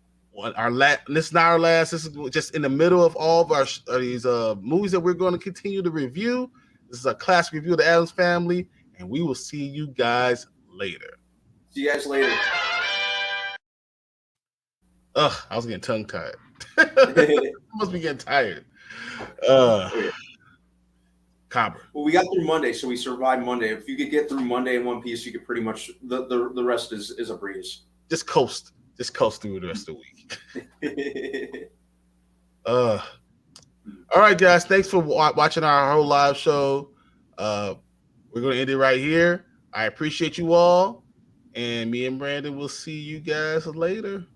our last. This is not our last. This is just in the middle of all of these movies that we're going to continue to review. This is a classic review of the Addams Family, and we will see you guys later. See you guys later. Ugh, I was getting tongue tied. I must be getting tired. Cobber. Well, we got through Monday, so we survived Monday. If you could get through Monday in one piece, you could pretty much the rest is a breeze. Just coast through the rest of the week. All right, guys. Thanks for watching our whole live show. We're gonna end it right here. I appreciate you all, and me and Brandon will see you guys later.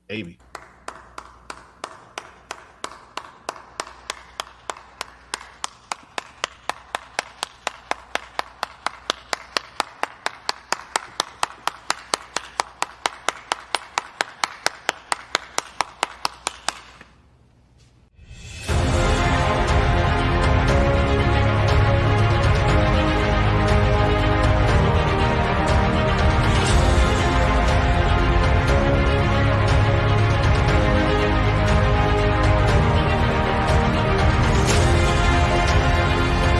Maybe.